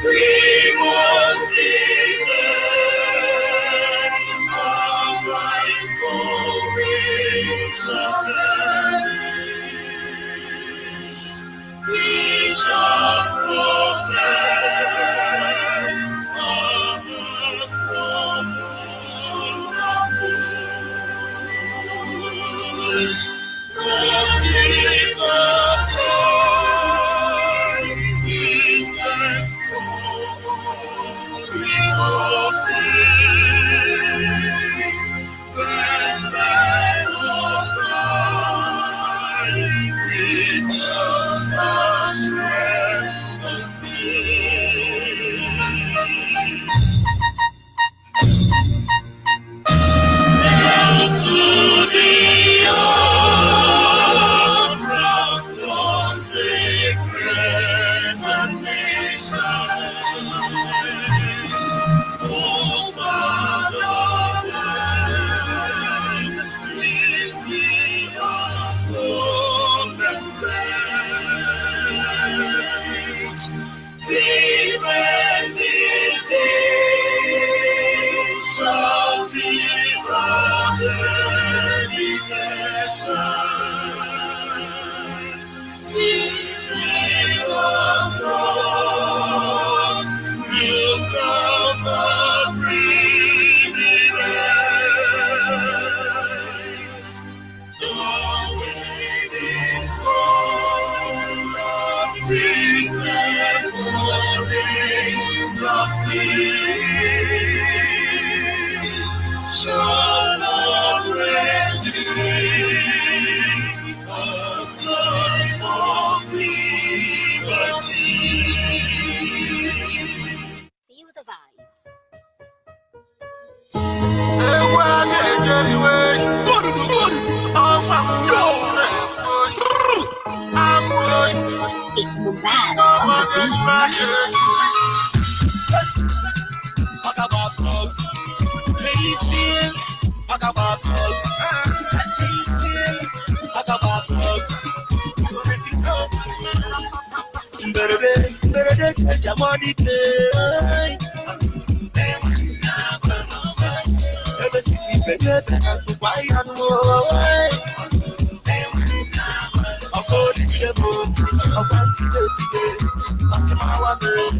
We must defend our rights for reach. We shall protect us from wonderful. It's the bad. Talk about drugs. Ladies still talk about drugs. Ladies still talk about drugs. Better get your money play. Ever see me better than why and why? I'm going to the moon. I want to go today. I'm going to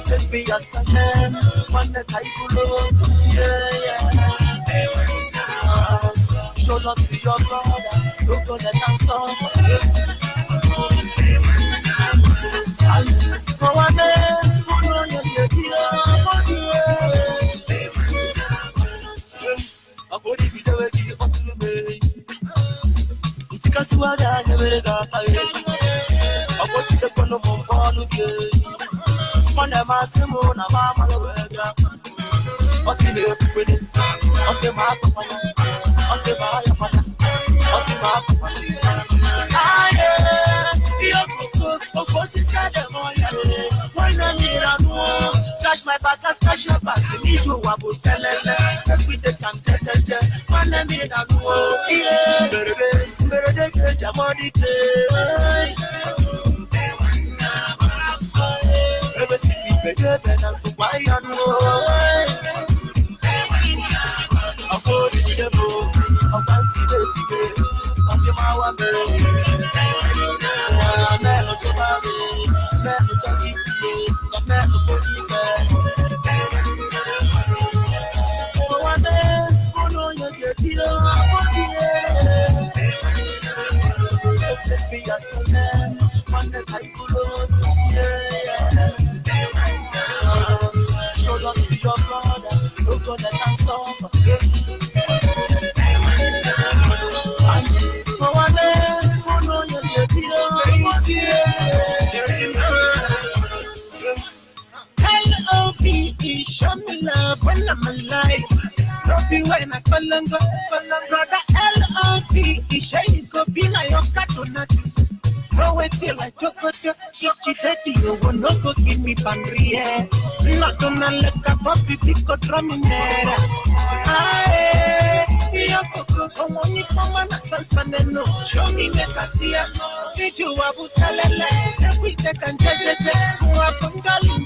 take me as a man, one that I could love. Show love to your brother, you're gonna dance off. Slash my back, slash your back. The need you wabu selele. Take with the camp, one me na nuo. Yeah, better get your money play. Ever see me better than why you know? I'm going to the moon. I'm going to the today. I'm your mama, baby. Man, not your baby. Man, not your easy. Man, not for you. Take me as a man, one that I could love. Show love to your brother, you're gonna dance off. L-O-V-E, show me love when I'm alive. Love you when I fall and go. Brother L-O-V-E, show you go be my own cartoon. No wait till I chocolate. Ichi daddy, you will not go give me pandria. Not gonna let a puppy pick a drum in there. Aye, you're come on, you come on, no. Show me make a see a no. Did you abu salele? We take and judge it. Who are pungaling,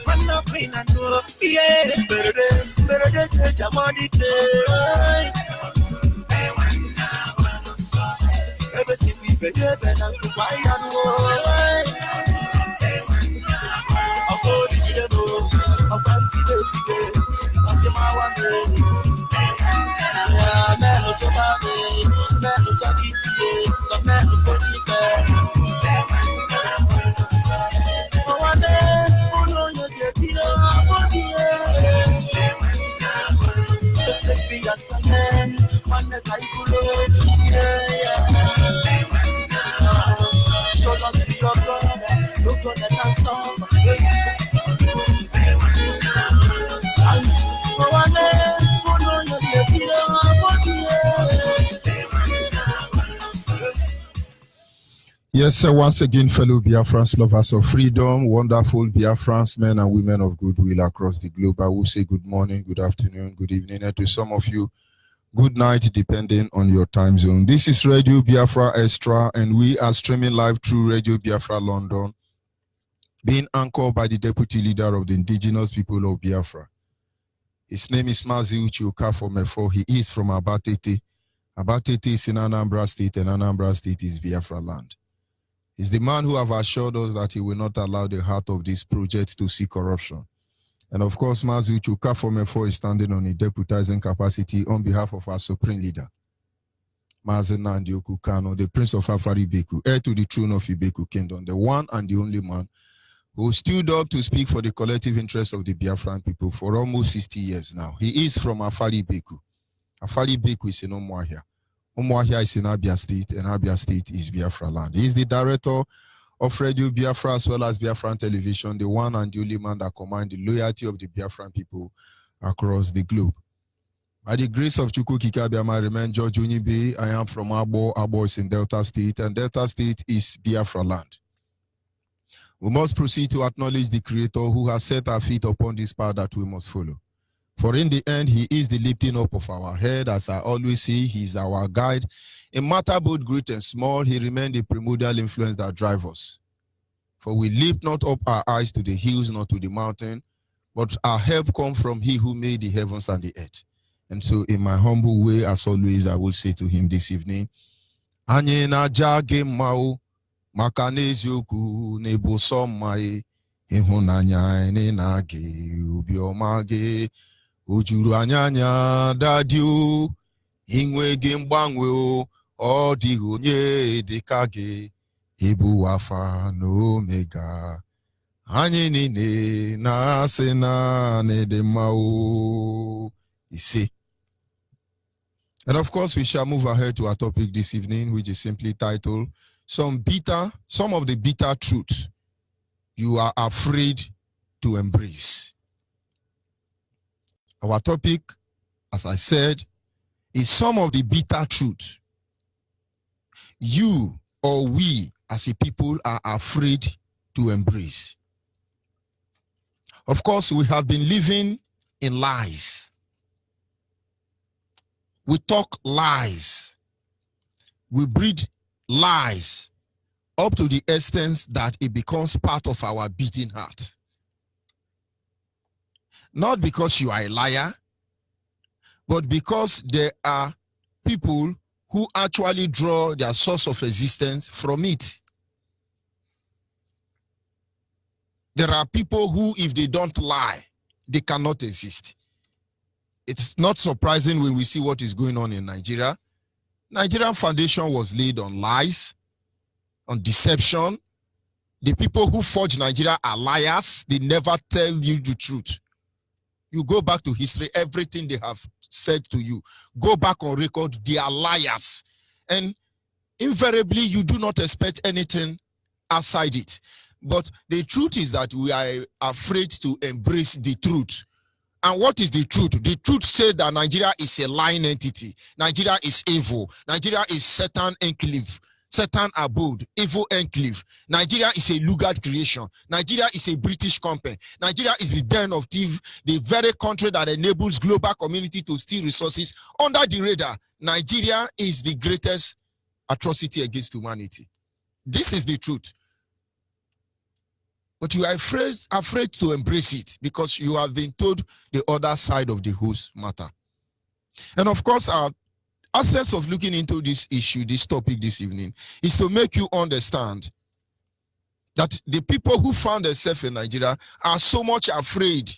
man, no pain and no. Yeah, better, Jamadi. Ever see me better than I could buy and war. I'll go to the door, I'll go to the today, I'll be my one day. Yeah, man, look at me, man, look at this year, the man who fought me fair. Oh, one day, oh, no, you get here, I'm on the air. Take me as a man, one that I could love, yeah. So long to your brother, look what I can solve. Yes, sir. Once again, fellow Biafrans, lovers of freedom, wonderful Biafrans, men and women of goodwill across the globe. I will say good morning, good afternoon, good evening, and to some of you, good night, depending on your time zone. This is Radio Biafra Extra, and we are streaming live through Radio Biafra London, being anchored by the Deputy Leader of the Indigenous People of Biafra. His name is Mazi Uche Okafor Mefo. He is from Abatete. Abatete is in Anambra State, and Anambra State is Biafra land. He's the man who have assured us that he will not allow the heart of this project to see corruption. And of course, Mazi Uche Okafor Mefo is standing on a deputizing capacity on behalf of our supreme leader, Mazi Nnamdi Kanu, the Prince of Afari Beku, heir to the throne of Ibeku Kingdom, the one and the only man who stood up to speak for the collective interest of the Biafran people for almost 60 years now. He is from Afari Beku. Afari Beku is in Umuahia. Umuahia is in Abia State, and Abia State is Biafra land. He is the director of Radio Biafra as well as Biafran Television, the one and the only man that commands the loyalty of the Biafran people across the globe. By the grace of Chukwu Kikabiama, I remain George Onyibe. I am from Abo. Abo is in Delta State, and Delta State is Biafra land. We must proceed to acknowledge the Creator who has set our feet upon this path that we must follow. For in the end, he is the lifting up of our head. As I always say, he is our guide. In matter both great and small, he remains the primordial influence that drives us. For we lift not up our eyes to the hills, nor to the mountain, but our help comes from he who made the heavens and the earth. And so in my humble way, as always, I will say to him this evening, Anye na jage mao, maka n'eziokwu n'ebo sọmma ịhụnanya ene na-age obiọma gị ojuru anya dadi o inwe gị mgbanwe o ọ dịghị onye dịka gị ịbụ Alpha na Omega anyị niile na-asị na n'ịdị mma o ise. And of course, we shall move ahead to our topic this evening, which is simply titled some of the bitter truths you are afraid to embrace. Our topic, as I said, is some of the bitter truths you or we as a people are afraid to embrace. Of course, we have been living in lies. We talk lies. We breed lies up to the extent that it becomes part of our beating heart. Not because you are a liar, but because there are people who actually draw their source of existence from it. There are people who, if they don't lie, they cannot exist. It's not surprising when we see what is going on in Nigeria. Nigerian foundation was laid on lies, on deception. The people who forge Nigeria are liars. They never tell you the truth. You go back to history, everything they have said to you, go back on record, they are liars. And invariably, you do not expect anything outside it. But the truth is that we are afraid to embrace the truth. And what is the truth? The truth says that Nigeria is a lying entity. Nigeria is evil. Nigeria is Satan enclave. Satan abode, evil enclave. Nigeria is a Lugard creation. Nigeria is a British company. Nigeria is the den of thieves, the very country that enables global community to steal resources under the radar. Nigeria is the greatest atrocity against humanity. This is the truth. But you are afraid to embrace it because you have been told the other side of the whole matter. And of course, our essence of looking into this issue, this topic this evening, is to make you understand that the people who found themselves in Nigeria are so much afraid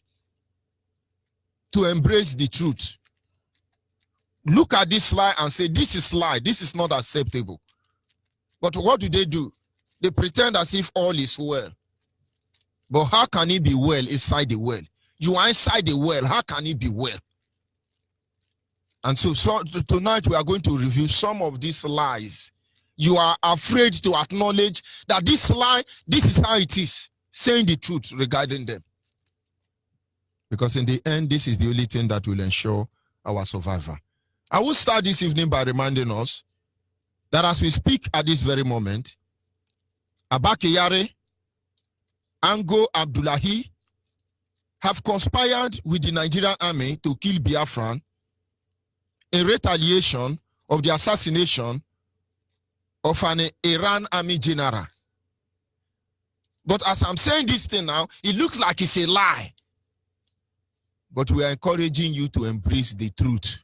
to embrace the truth. Look at this lie and say, this is lie, this is not acceptable. But what do? They pretend as if all is well. But how can it be well inside the well? You are inside the well, how can it be well? And so tonight we are going to review some of these lies. You are afraid to acknowledge that this lie, this is how it is, saying the truth regarding them. Because in the end, this is the only thing that will ensure our survival. I will start this evening by reminding us that as we speak at this very moment, Abakeyare, Ango Abdullahi have conspired with the Nigerian army to kill Biafran in retaliation of the assassination of an Iran army general. But as I'm saying this thing now, it looks like it's a lie. But we are encouraging you to embrace the truth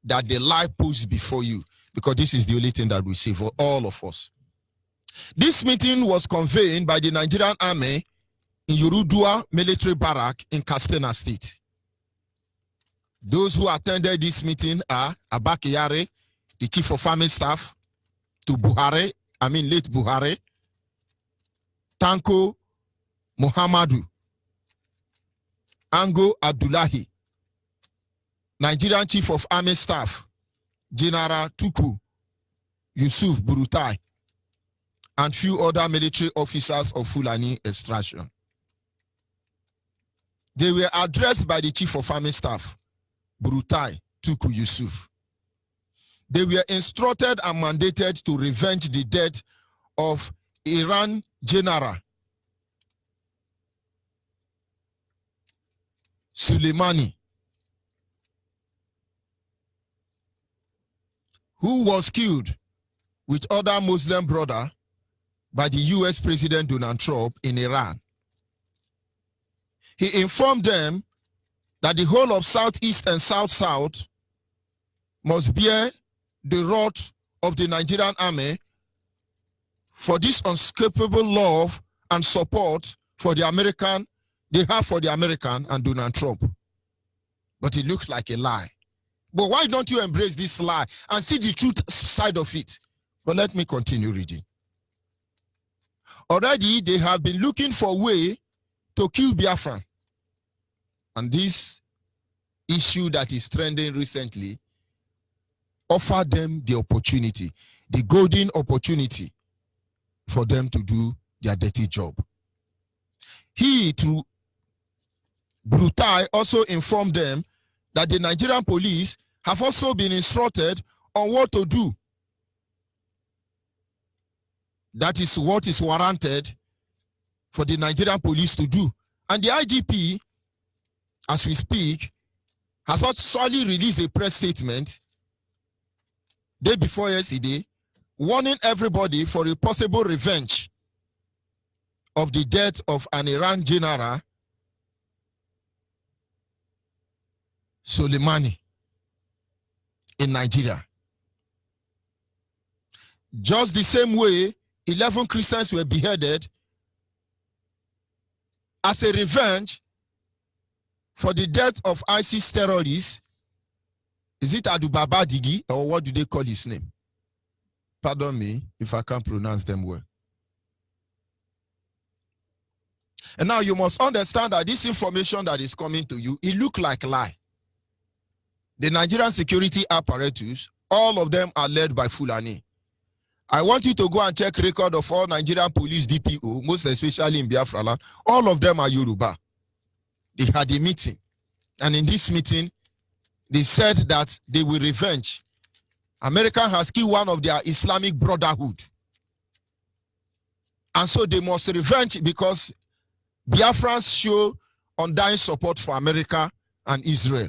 that the lie posed before you, because this is the only thing that will save for all of us. This meeting was convened by the Nigerian army in Yorudua military barrack in Katsina State. Those who attended this meeting are Abakeyare, the chief of army staff, to late Buhari, Tanko Muhammadu, Ango Abdullahi, Nigerian chief of army staff, General Tuku Yusuf Burutai, and few other military officers of Fulani extraction. They were addressed by the chief of army staff, Burutai Tuku Yusuf. They were instructed and mandated to revenge the death of Iran General Soleimani, who was killed with other Muslim brother by the US President Donald Trump in Iran. He informed them that the whole of Southeast and South-South must bear the wrath of the Nigerian army for this unscapable love and support for the American they have for the American and Donald Trump. But it looks like a lie. But why don't you embrace this lie and see the truth side of it? But let me continue reading. Already they have been looking for a way to kill Biafra. And this issue that is trending recently offered them the opportunity, the golden opportunity for them to do their dirty job. He, through Brutai, also informed them that the Nigerian police have also been instructed on what to do. That is what is warranted for the Nigerian police to do. And the IGP, as we speak, has actually released a press statement day before yesterday, warning everybody for a possible revenge of the death of an Iran general, Soleimani, in Nigeria. Just the same way 11 Christians were beheaded as a revenge for the death of ISIS terrorists. Is it Adubaba Digi, or what do they call his name? Pardon me if I can't pronounce them well. And now you must understand that this information that is coming to you, it looks like a lie. The Nigerian security apparatus, all of them are led by Fulani. I want you to go and check record of all Nigerian police DPO, most especially in Biafra land. All of them are Yoruba. They had a meeting. And in this meeting, they said that they will revenge America has killed one of their Islamic Brotherhood. And so they must revenge because Biafrans show undying support for America and Israel.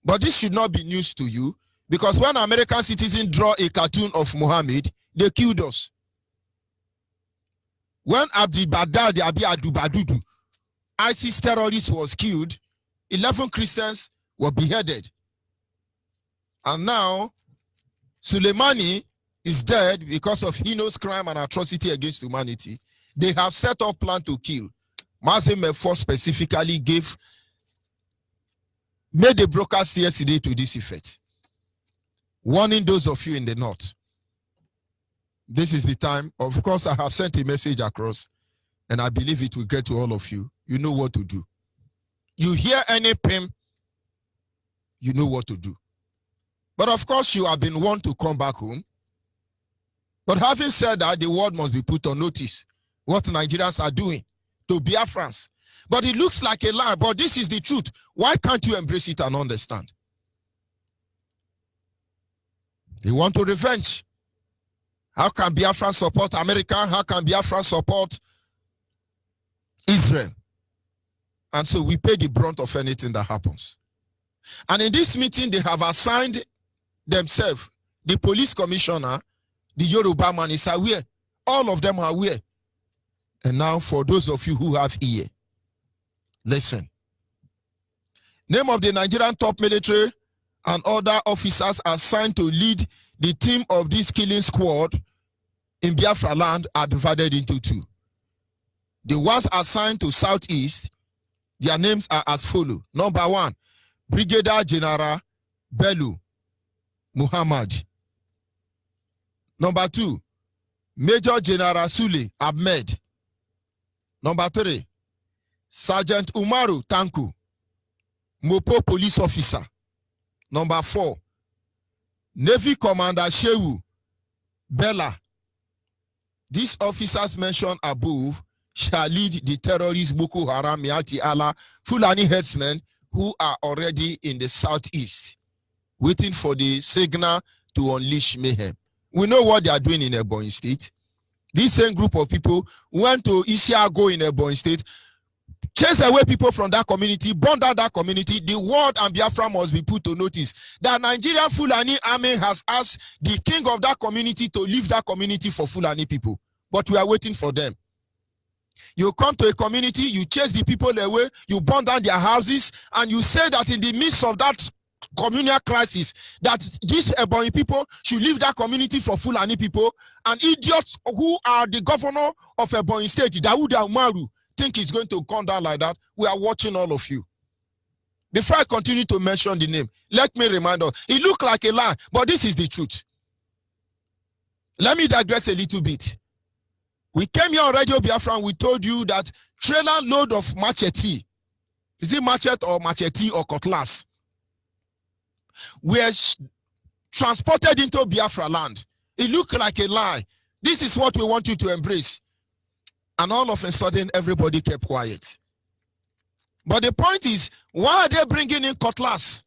But this should not be news to you, because when American citizens draw a cartoon of Muhammad, they killed us. When Abdi Baghdadi Abi Adubadudu, ISIS terrorist, was killed, 11 Christians were beheaded. And now Soleimani is dead because of heinous crime and atrocity against humanity. They have set up plan to kill. Mazin Mefo specifically made a broadcast yesterday to this effect, warning those of you in the north. This is the time. Of course, I have sent a message across, and I believe it will get to all of you. You know what to do. You hear any pim, you know what to do. But of course, you have been warned to come back home. But having said that, the world must be put on notice what Nigerians are doing to Biafrans. But it looks like a lie, but this is the truth. Why can't you embrace it and understand? They want to revenge. How can Biafra support America? How can Biafra support Israel? And so we pay the brunt of anything that happens. And in this meeting, they have assigned themselves, the police commissioner, the Yoruba man is aware. All of them are aware. And now for those of you who have ear, listen. Name of the Nigerian top military and other officers assigned to lead the team of this killing squad in Biafra land are divided into two. The ones assigned to Southeast, their names are as follow. Number 1, Brigadier General Bello Muhammad. Number 2, Major General Sule Ahmed. Number 3, Sergeant Umaru Tanku, Mopo police officer. Number 4, Navy Commander Shehu Bella. These officers mentioned above shall lead the terrorist Boko Haram, Miati Allah, Fulani herdsmen who are already in the southeast, waiting for the signal to unleash mayhem. We know what they are doing in Ebonyi State. This same group of people went to Isiago in Ebonyi State, chase away people from that community, burn down that community. The world and Biafra must be put to notice that Nigerian Fulani army has asked the king of that community to leave that community for Fulani people. But we are waiting for them. You come to a community, you chase the people away, you burn down their houses, and you say that in the midst of that communal crisis, that these Ebonyi people should leave that community for Fulani people, and idiots who are the governor of Ebonyi State, Dawuda Umaru, think it's going to come down like that. We are watching all of you. Before I continue to mention the name, let me remind us, it looked like a lie, but this is the truth. Let me digress a little bit. We came here on Radio Biafra and we told you that trailer load of machete, is it machete or cutlass, were transported into Biafra land. It looked like a lie. This is what we want you to embrace. And all of a sudden, everybody kept quiet. But the point is, why are they bringing in cutlass?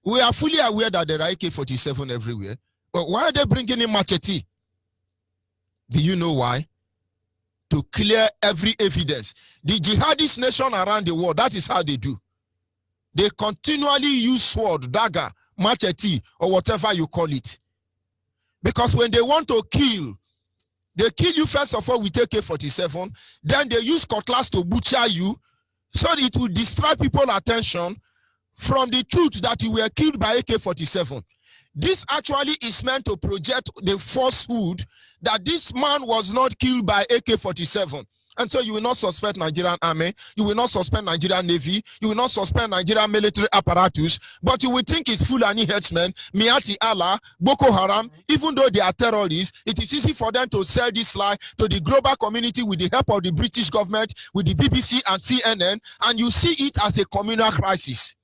We are fully aware that there are AK-47 everywhere. But why are they bringing in machete? Do you know why? To clear every evidence. The jihadist nation around the world, that is how they do. They continually use sword, dagger, machete, or whatever you call it. Because when they want to kill, they kill you first of all with AK-47, then they use cutlass to butcher you, so that it will distract people's attention from the truth that you were killed by AK-47. This actually is meant to project the falsehood that this man was not killed by AK-47. And so you will not suspect Nigerian army, you will not suspect Nigerian navy, you will not suspect Nigerian military apparatus, but you will think it's Fulani herdsmen, Miati Allah, Boko Haram. Even though they are terrorists, it is easy for them to sell this lie to the global community with the help of the British government, with the BBC and CNN, and you see it as a communal crisis.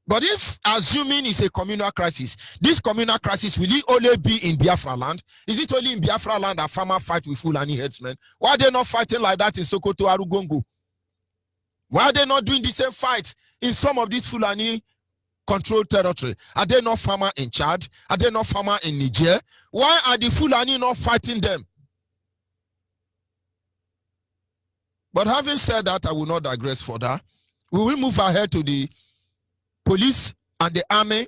But if assuming it's a communal crisis, this communal crisis, will it only be in Biafra land? Is it only in Biafra land that farmers fight with Fulani herdsmen? Why are they not fighting like that in Sokoto, Arugongo? Why are they not doing the same fight in some of these Fulani controlled territory? Are they not farmer in Chad? Are they not farmer in Niger? Why are the Fulani not fighting them? But having said that, I will not digress further. We will move ahead to the police and the army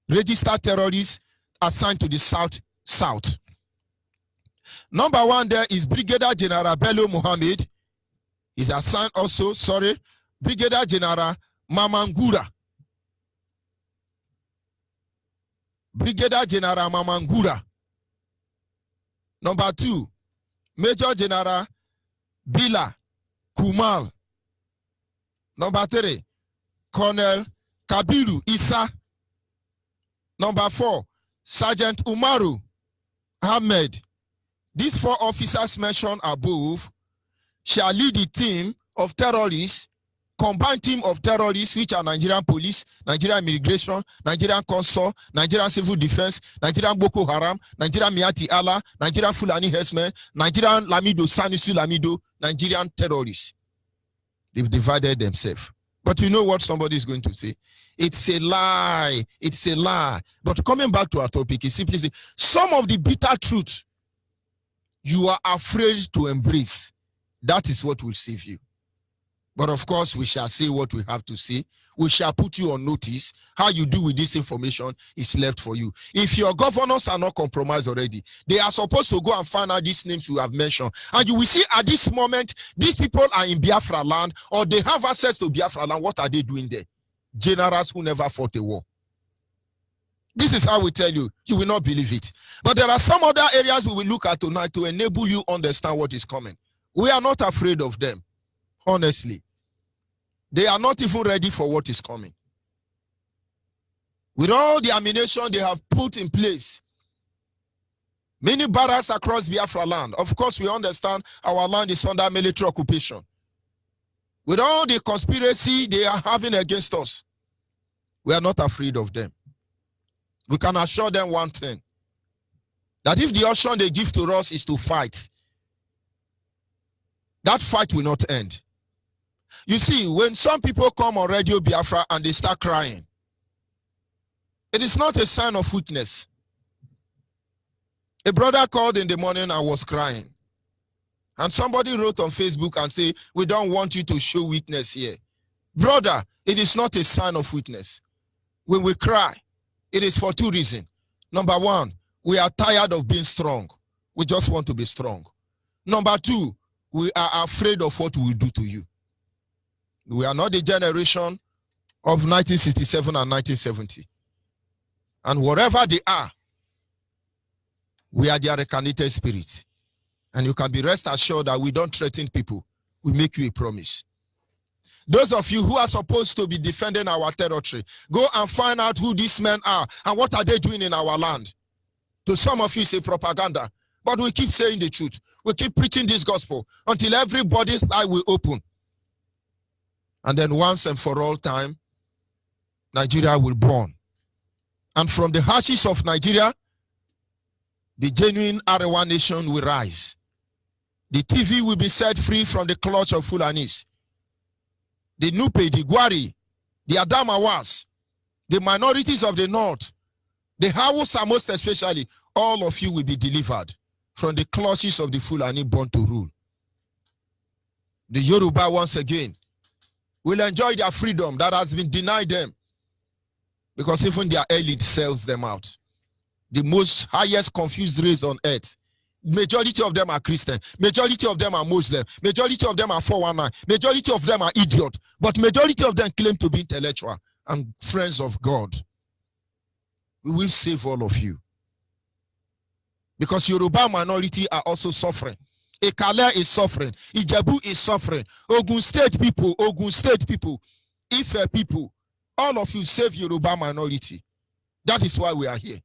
registered terrorists assigned to the south. Number one there is Brigadier General Bello Mohammed. He's assigned also, Brigadier General Mamangura. Brigadier General Mamangura. Number two, Major General Bila Kumal. Number three, Colonel Kabiru Isa. Number four, Sergeant Umaru Ahmed. These four officers mentioned above shall lead the team of terrorists, combined team of terrorists, which are Nigerian police, Nigerian immigration, Nigerian consul, Nigerian civil defense, Nigerian Boko Haram, Nigerian Miati Allah, Nigerian Fulani herdsmen, Nigerian Lamido, Sanusi Lamido, Nigerian terrorists. They've divided themselves. But you know what somebody is going to say? It's a lie. It's a lie. But coming back to our topic, is simply say, some of the bitter truth you are afraid to embrace. That is what will save you. But of course, we shall say what we have to say. We shall put you on notice. How you do with this information is left for you. If your governors are not compromised already, they are supposed to go and find out these names you have mentioned. And you will see at this moment, these people are in Biafra land, or they have access to Biafra land. What are they doing there? Generals who never fought a war. This is how we tell you. You will not believe it. But there are some other areas we will look at tonight to enable you understand what is coming. We are not afraid of them. Honestly. They are not even ready for what is coming. With all the ammunition they have put in place, many barracks across Biafra land. Of course, we understand our land is under military occupation. With all the conspiracy they are having against us, we are not afraid of them. We can assure them one thing, that if the option they give to us is to fight, that fight will not end. You see, when some people come on Radio Biafra and they start crying, it is not a sign of weakness. A brother called in the morning and was crying. And somebody wrote on Facebook and said, we don't want you to show weakness here. Brother, it is not a sign of weakness. When we cry, it is for two reasons. Number one, we are tired of being strong. We just want to be strong. Number two, we are afraid of what we will do to you. We are not the generation of 1967 and 1970. And wherever they are, we are their reincarnated spirit. And you can be rest assured that we don't threaten people. We make you a promise. Those of you who are supposed to be defending our territory, go and find out who these men are and what are they doing in our land. To some of you, say propaganda. But we keep saying the truth. We keep preaching this gospel until everybody's eye will open. And then once and for all time, Nigeria will burn. And from the ashes of Nigeria, the genuine Arewa nation will rise. The TV will be set free from the clutch of Fulanis. The Nupe, the Gwari, the Adamawas, the minorities of the north, the Hausa most especially, all of you will be delivered from the clutches of the Fulani born to rule. The Yoruba once again will enjoy their freedom that has been denied them, because even their elite sells them out. The most highest confused race on earth. Majority of them are Christian. Majority of them are Muslim. Majority of them are 419. Majority of them are idiot. But majority of them claim to be intellectual and friends of God. We will save all of you. Because Yoruba minority are also suffering. Ekale is suffering. Ijebu is suffering. Ogun State people, Ife people, all of you save Yoruba minority. That is why we are here.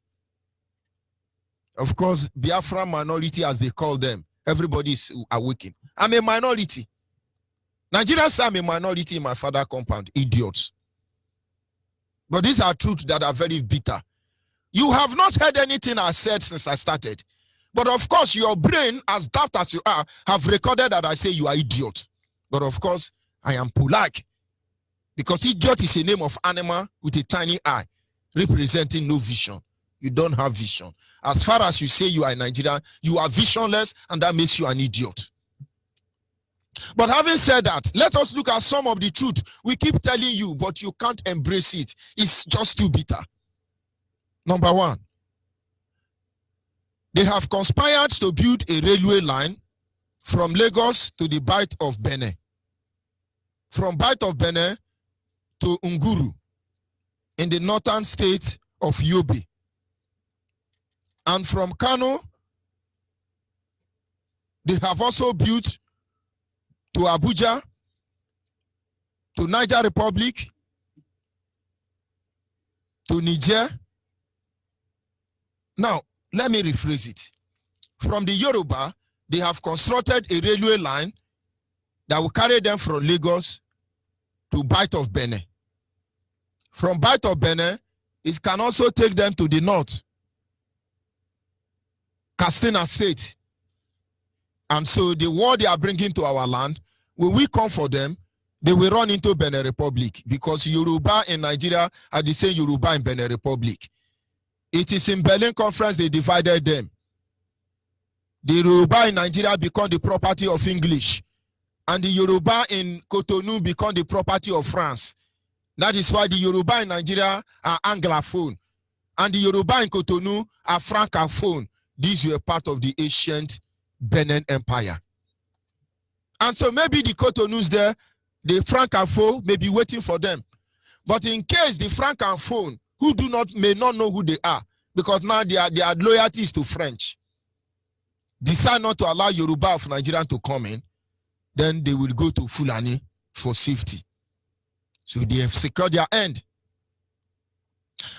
Of course, Biafra minority, as they call them, everybody is awakened. I'm a minority. Nigerians say I'm a minority in my father's compound. Idiots. But these are truths that are very bitter. You have not heard anything I said since I started. But of course, your brain, as daft as you are, have recorded that I say you are idiot. But of course, I am polite. Because idiot is a name of animal with a tiny eye, representing no vision. You don't have vision. As far as you say you are a Nigerian, you are visionless, and that makes you an idiot. But having said that, let us look at some of the truth we keep telling you, but you can't embrace it. It's just too bitter. Number one, they have conspired to build a railway line from Lagos to the Bight of Benin. From Bight of Benin to Nguru in the northern state of Yobe. And from Kano, they have also built to Abuja, to Niger Republic, to Niger. Now, let me rephrase it. From the Yoruba, they have constructed a railway line that will carry them from Lagos to Bight of Benin. From Bight of Benin, it can also take them to the north, Katsina State. And so the war they are bringing to our land, when we come for them, they will run into Benin Republic, because Yoruba in Nigeria are the same Yoruba in Benin Republic. It is in Berlin Conference they divided them. The Yoruba in Nigeria become the property of English, and the Yoruba in Cotonou become the property of France. That is why the Yoruba in Nigeria are Anglophone, and the Yoruba in Cotonou are Francophone. These were part of the ancient Benin Empire. And so maybe the Cotonous there, the Francophone may be waiting for them. But in case the Francophone, who may not know who they are, because now their loyalty is to French, decide not to allow Yoruba of Nigeria to come in, then they will go to Fulani for safety. So they have secured their end.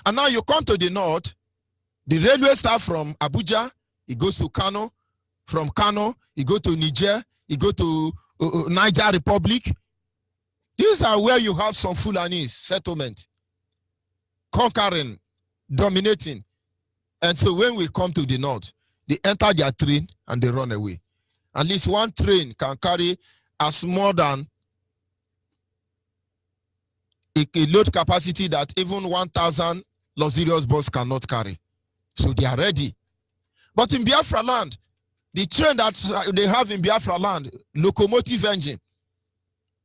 And now you come to the north, the railway starts from Abuja, it goes to Kano. From Kano, it goes to Niger, it goes to Niger Republic. These are where you have some Fulani settlement, conquering, dominating. And so when we come to the north, they enter their train and they run away. At least one train can carry as more than a load capacity that even 1,000 luxurious bus cannot carry. So they are ready. But in Biafra land, the train that they have in Biafra land, locomotive engine,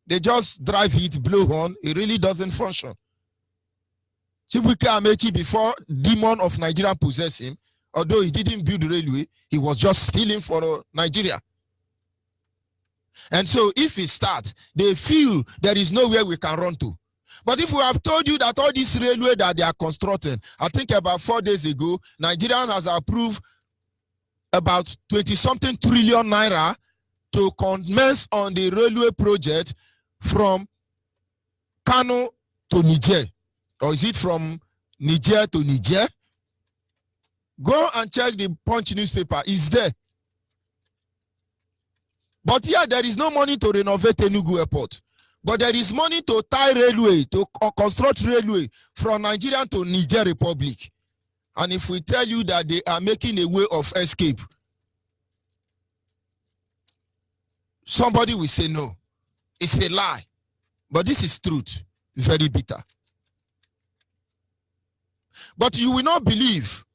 they just drive it, blow horn, it really doesn't function. Chibuike Amechi, before demon of Nigeria possessed him, although he didn't build railway, he was just stealing for Nigeria. And so if it starts, they feel there is nowhere we can run to. But if we have told you that all this railway that they are constructing, I think about 4 days ago, Nigeria has approved about 20-something trillion naira to commence on the railway project from Kano to Niger. Or is it from Niger to Niger? Go and check the Punch newspaper. It's there. But here, there is no money to renovate Enugu Airport. But there is money to tie railway, to construct railway from Nigeria to Niger Republic. And if we tell you that they are making a way of escape, somebody will say no. It's a lie. But this is truth. Very bitter. But you will not believe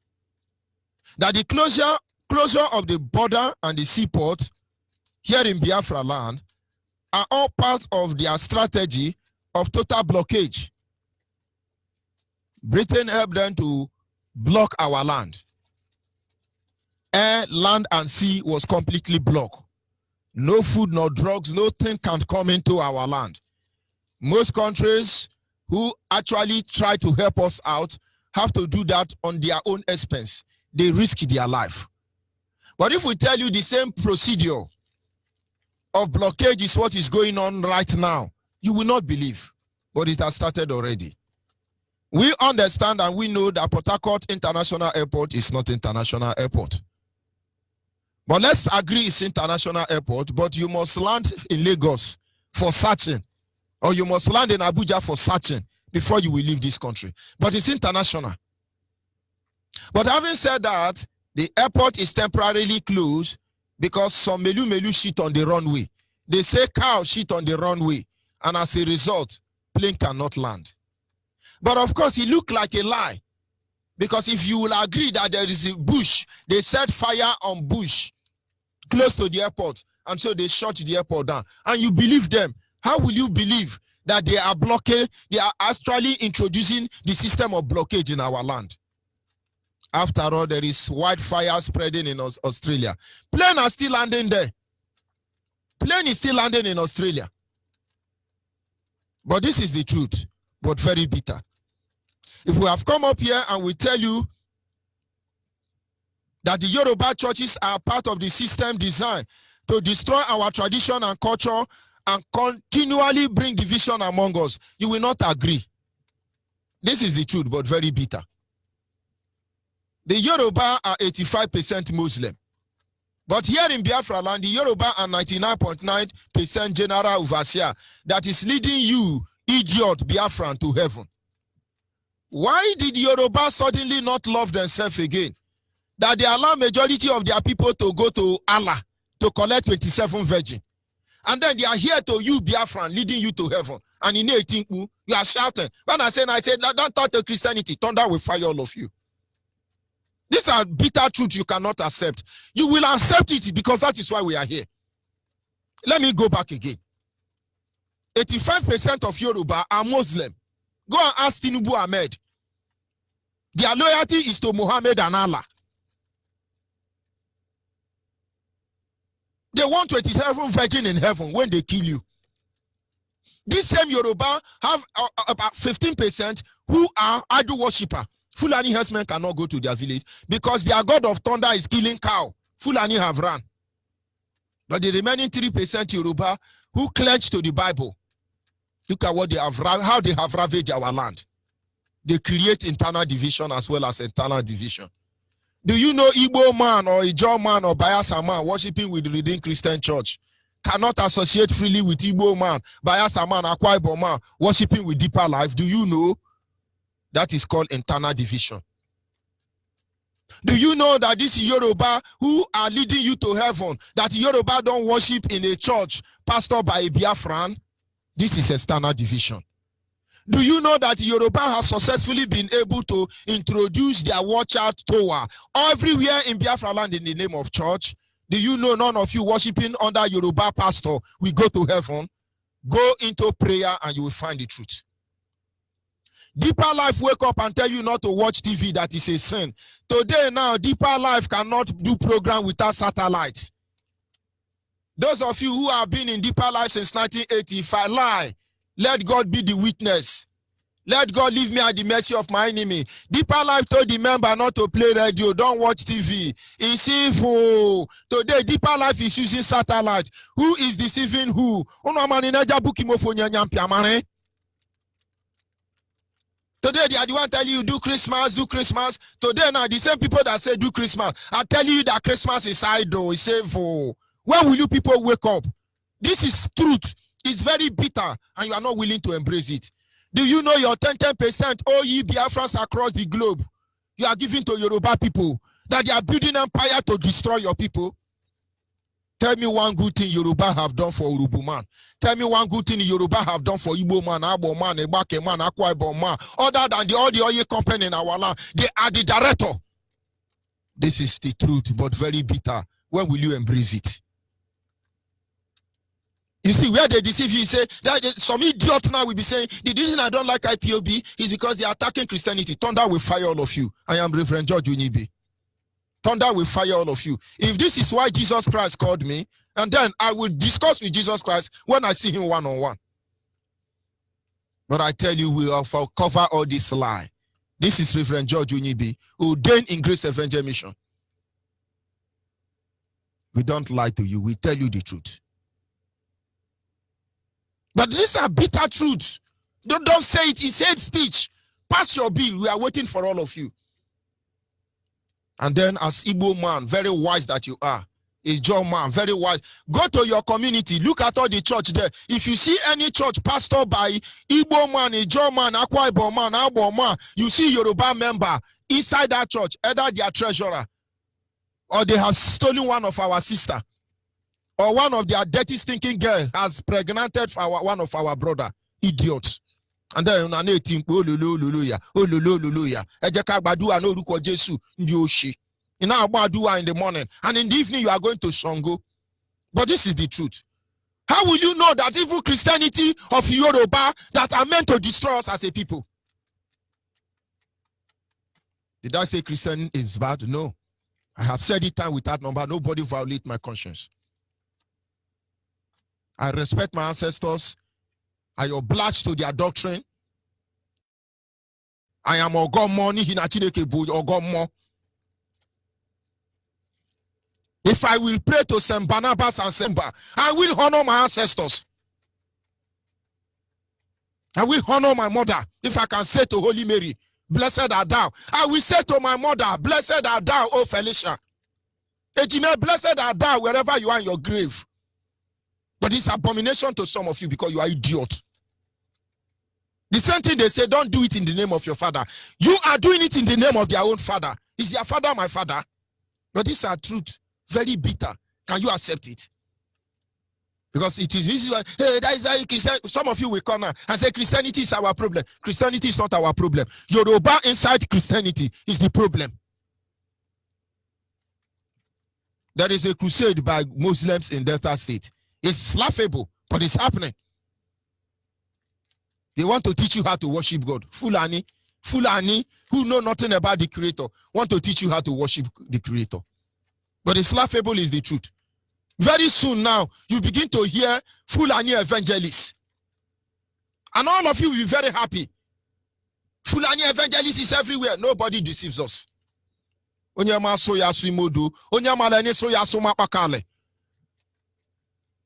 that the closure of the border and the seaport here in Biafra land are all part of their strategy of total blockage. Britain helped them to block our land. Air, land, and sea was completely blocked. No food, no drugs, nothing can come into our land. Most countries who actually try to help us out have to do that on their own expense. They risk their life. But if we tell you the same procedure of blockage is what is going on right now, you will not believe. But it has started already. We understand and we know that Port Harcourt International Airport is not international airport. But let's agree it's international airport, but you must land in Lagos for searching, or you must land in Abuja for searching before you will leave this country. But it's international. But having said that, the airport is temporarily closed because some melu shit on the runway. They say cow shit on the runway, and as a result, plane cannot land. But of course, it looked like a lie. Because if you will agree that there is a bush, they set fire on bush close to the airport, and so they shut the airport down. And you believe them. How will you believe that they are blocking, they are actually introducing the system of blockage in our land? After all, there is wildfire spreading in Australia. Plane are still landing there. Plane is still landing in Australia. But this is the truth, but very bitter. If we have come up here and we tell you that the Yoruba churches are part of the system designed to destroy our tradition and culture and continually bring division among us, you will not agree. This is the truth, but very bitter. The Yoruba are 85% Muslim. But here in Biafra land, the Yoruba are 99.9% general overseer that is leading you, idiot Biafran, to heaven. Why did Yoruba suddenly not love themselves again? That they allow majority of their people to go to Allah to collect 27 virgin. And then they are here to you, Biafran, leading you to heaven. And in 18, you are shouting. When I said, don't talk to Christianity, thunder will fire all of you. These are bitter truths you cannot accept. You will accept it because that is why we are here. Let me go back again. 85% of Yoruba are Muslim. Go and ask Tinubu Ahmed. Their loyalty is to Muhammad and Allah. They want 27 virgin in heaven when they kill you. This same Yoruba have about 15% who are idol worshipper. Fulani herdsmen cannot go to their village because their god of thunder is killing cow. Fulani have run. But the remaining 3% Yoruba who clench to the Bible, look at what they have, how they have ravaged our land. They create internal division as well as internal division. Do you know Igbo man or Ijaw man or Bayelsa man worshiping with the Redeemed Christian Church cannot associate freely with Igbo man, Bayelsa man, Akwa Ibom man worshiping with Deeper Life? Do you know? That is called internal division. Do you know that this Yoruba who are leading you to heaven, that Yoruba don't worship in a church pastored by a Biafran? This is external division. Do you know that Yoruba has successfully been able to introduce their watch out tower everywhere in Biafra land in the name of church? Do you know none of you worshiping under Yoruba pastor will go to heaven? Go into prayer and you will find the truth. Deeper Life wake up and tell you not to watch TV, that is a sin. Today now, Deeper Life cannot do program without satellite. Those of you who have been in Deeper Life since 1980, if I lie, let God be the witness. Let God leave me at the mercy of my enemy. Deeper Life told the member not to play radio, don't watch TV. It's evil. Today, Deeper Life is using satellite. Who is deceiving who? Today, they are the one telling you, do Christmas, do Christmas. Today, now, the same people that say do Christmas are telling you that Christmas is idle, it's evil. When will you people wake up? This is truth. It's very bitter, and you are not willing to embrace it. Do you know your 10% all ye Biafrans across the globe, you are giving to Yoruba people, that they are building empire to destroy your people? Tell me one good thing Yoruba have done for Urubu man. Tell me one good thing Yoruba have done for Igbo man, Abo man, Ebake man, Akwa Ibom man. Other than all the oil company in our land, they are the director. This is the truth, but very bitter. When will you embrace it? You see, where they deceive you, say that some idiot now will be saying the reason I don't like IPOB is because they are attacking Christianity. Thunder will fire all of you. I am Reverend George Onyibe. Thunder will fire all of you. If this is why Jesus Christ called me, and then I will discuss with Jesus Christ when I see him one-on-one. But I tell you, we will cover all this lie. This is Reverend George Onyibe, ordained in Grace Evangel Mission. We don't lie to you. We tell you the truth. But these are bitter truths. Don't say it. It's hate speech. Pass your bill. We are waiting for all of you. And then as Igbo man, very wise that you are, a John man, very wise, go to your community, look at all the church there. If you see any church pastored by Igbo man, a John man, Akwa Ibom man, Abo man, you see Yoruba member inside that church, either their treasurer, or they have stolen one of our sister, or one of their dirty stinking girl has pregnanted one of our brother. Idiots. And then on 18, oh lulu, ejeka gbadua no ruko Jesu ndi oshi. In our badua in the morning, and in the evening you are going to Shango. But this is the truth. How will you know that evil Christianity of Yoruba that are meant to destroy us as a people? Did I say Christian is bad? No. I have said it time without number. Nobody violate my conscience. I respect my ancestors. I oblige to their doctrine. I am Ogomo ni hinachineke bu Ogomo. If I will pray to Saint Barnabas and Semba, I will honor my ancestors. I will honor my mother. If I can say to Holy Mary, blessed art thou. I will say to my mother, blessed art thou, O Felicia. Ejime, blessed art thou wherever you are in your grave. But it's abomination to some of you because you are idiot. The same thing they say, don't do it in the name of your father. You are doing it in the name of their own father. Is their father my father? But these are truth. Very bitter. Can you accept it? Because it is easy. Hey, that is why Christian. Some of you will come now and say Christianity is our problem. Christianity is not our problem. Yoruba inside Christianity is the problem. There is a crusade by Muslims in Delta State. It's laughable, but it's happening. They want to teach you how to worship God. Fulani, who know nothing about the Creator, want to teach you how to worship the Creator. But it's laughable is the truth. Very soon now, you begin to hear Fulani evangelists. And all of you will be very happy. Fulani evangelists is everywhere. Nobody deceives us. Onyama soya suimodu, onyama lene soya soma pakale.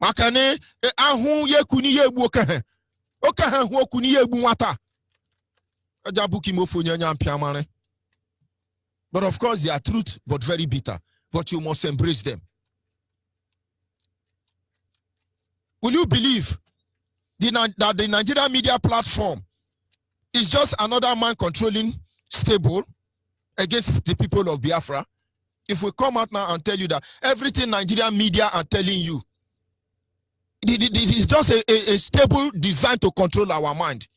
Makane ahu ye kuni ye bu okehe. Okehe hu kuni ye bu nwata. Ajabuki mofo nyanya mpiamare. But of course they are truth, but very bitter. But you must embrace them. Will you believe that the Nigerian media platform is just another man controlling stable against the people of Biafra? If we come out now and tell you that everything Nigerian media are telling you, it is just a stable designed to control our mind.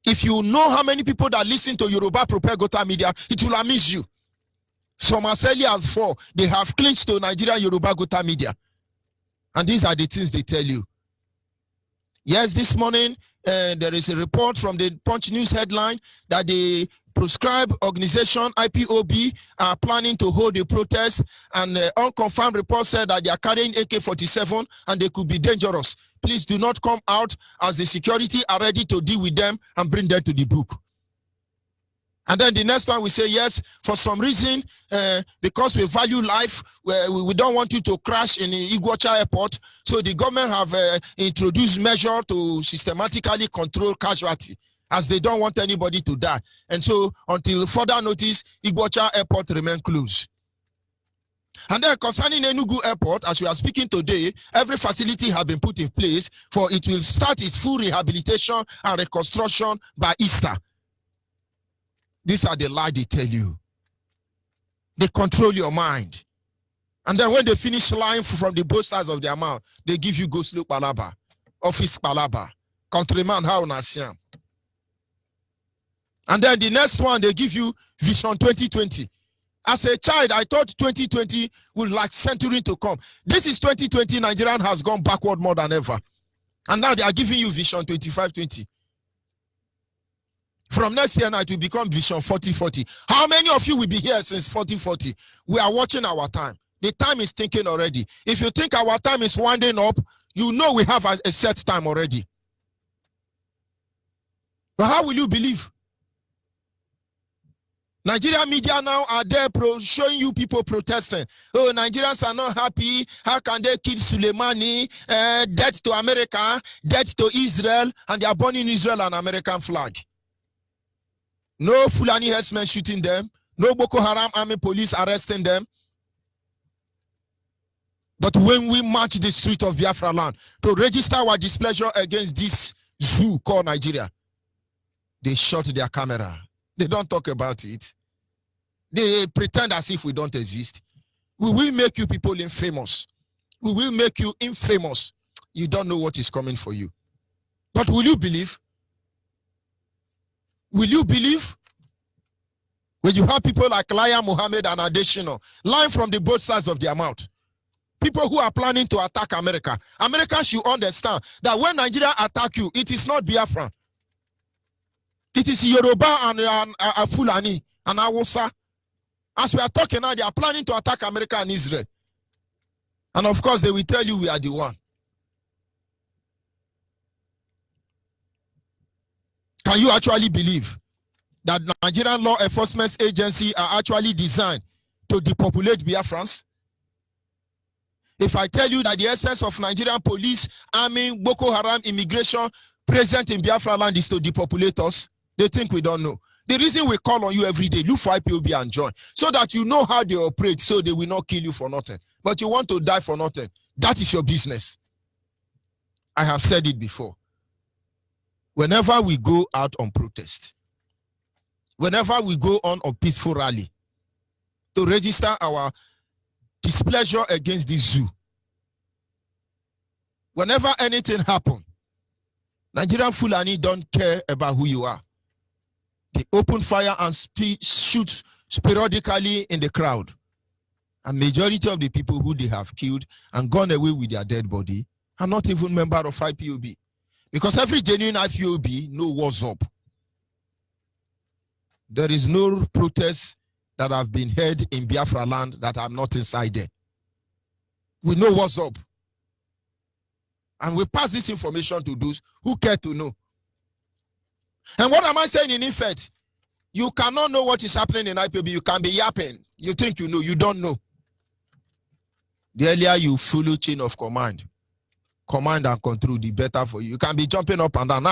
If you know how many people that listen to Yoruba propaganda media, it will amaze you. From as early as 4, they have clinched to Nigerian Yoruba Gota media. And these are the things they tell you. Yes, this morning, there is a report from the Punch News headline that the proscribed organization, IPOB, are planning to hold a protest, and unconfirmed reports said that they are carrying AK-47 and they could be dangerous. Please do not come out, as the security are ready to deal with them and bring them to the book. And then the next one we say, yes, for some reason, because we value life, we don't want you to crash in the Iguacha airport. So the government have introduced measures to systematically control casualty, as they don't want anybody to die. And so until further notice, Iguacha airport remain closed. And then concerning Enugu airport, as we are speaking today, every facility has been put in place for it will start its full rehabilitation and reconstruction by Easter. These are the lies they tell you. They control your mind. And then when they finish lying from the both sides of their mouth, they give you go slow palaba, office palaba, countryman how nasiam. And then the next one, they give you Vision 2020. As a child, I thought 2020 would like century to come. This is 2020, Nigerian has gone backward more than ever. And now they are giving you Vision 2520. From next year now, it will become Vision 4040. How many of you will be here since 4040? We are watching our time. The time is thinking already. If you think our time is winding up, you know we have a set time already. But how will you believe? Nigerian media now are there showing you people protesting. Oh, Nigerians are not happy. How can they kill Soleimani? Death to America, death to Israel, and they are burning Israel and American flag. No Fulani herdsmen shooting them. No Boko Haram army police arresting them. But when we march the street of Biafra land to register our displeasure against this zoo called Nigeria, they shut their camera. They don't talk about it. They pretend as if we don't exist. We will make you people infamous. We will make you infamous. You don't know what is coming for you. But will you believe? Will you believe? When you have people like Laya Mohammed and Adeshino lying from the both sides of their mouth, people who are planning to attack America. America should understand that when Nigeria attack you, it is not Biafra. It is Yoruba and Fulani and Hausa. As we are talking now, they are planning to attack America and Israel. And of course, they will tell you we are the one. Can you actually believe that Nigerian law enforcement agency are actually designed to depopulate Biafrans? If I tell you that the essence of Nigerian police, army, Boko Haram, immigration present in Biafra land is to depopulate us, they think we don't know. The reason we call on you every day, look for IPOB and join, so that you know how they operate, so they will not kill you for nothing. But you want to die for nothing. That is your business. I have said it before. Whenever we go out on protest, whenever we go on a peaceful rally to register our displeasure against this zoo, whenever anything happens, Nigerian Fulani don't care about who you are. They open fire and shoot sporadically in the crowd. And majority of the people who they have killed and gone away with their dead body are not even members of IPOB. Because every genuine IPOB knows what's up. There is no protest that have been held in Biafra land that I'm not inside there. We know what's up. And we pass this information to those who care to know. And what am I saying in effect? You cannot know what is happening in IPOB. You can be yapping. You think you know. You don't know. The earlier you follow chain of command and control, the better for you. You can be jumping up and down.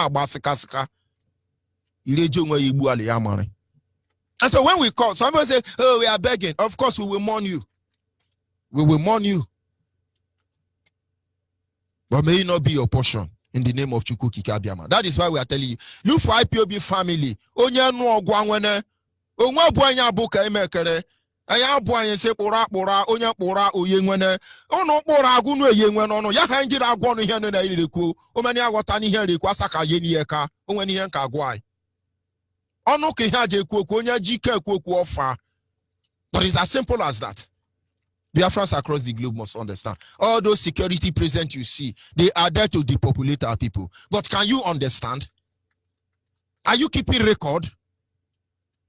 And so when we call, somebody say, oh, we are begging. Of course, we will mourn you. We will mourn you. But may it not be your portion in the name of Chukwu Kikabiama. That is why we are telling you. Look for IPOB family. Onye no ogwangwene. Onwa buanya buka emekere. Aya buanya se pora onya pora oyengwene. Ono pora agunu eyengwene ono. Ya hanjira agwonu hene na iriku. Omani agwata ni hene kwa saka yeni eka. Onweni hen ka agwai. Ono ke haje kwoku onya jike kwoku ofa. But it's as simple as that. Biafrans across the globe must understand. All those security present you see, they are there to depopulate our people. But can you understand? Are you keeping record?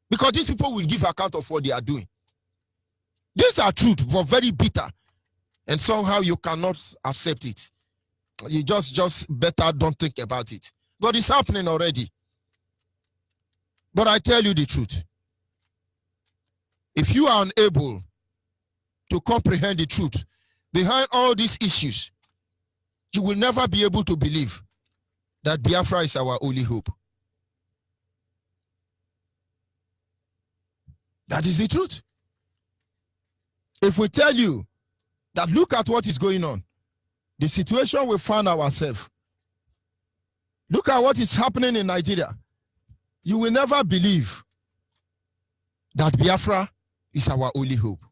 Because these people will give account of what they are doing. These are truth, but very bitter. And somehow you cannot accept it. You just better don't think about it. But it's happening already. But I tell you the truth. If you are unable to comprehend the truth behind all these issues, you will never be able to believe that Biafra is our only hope. That is the truth. If we tell you that look at what is going on, the situation we find ourselves, look at what is happening in Nigeria, you will never believe that Biafra is our only hope.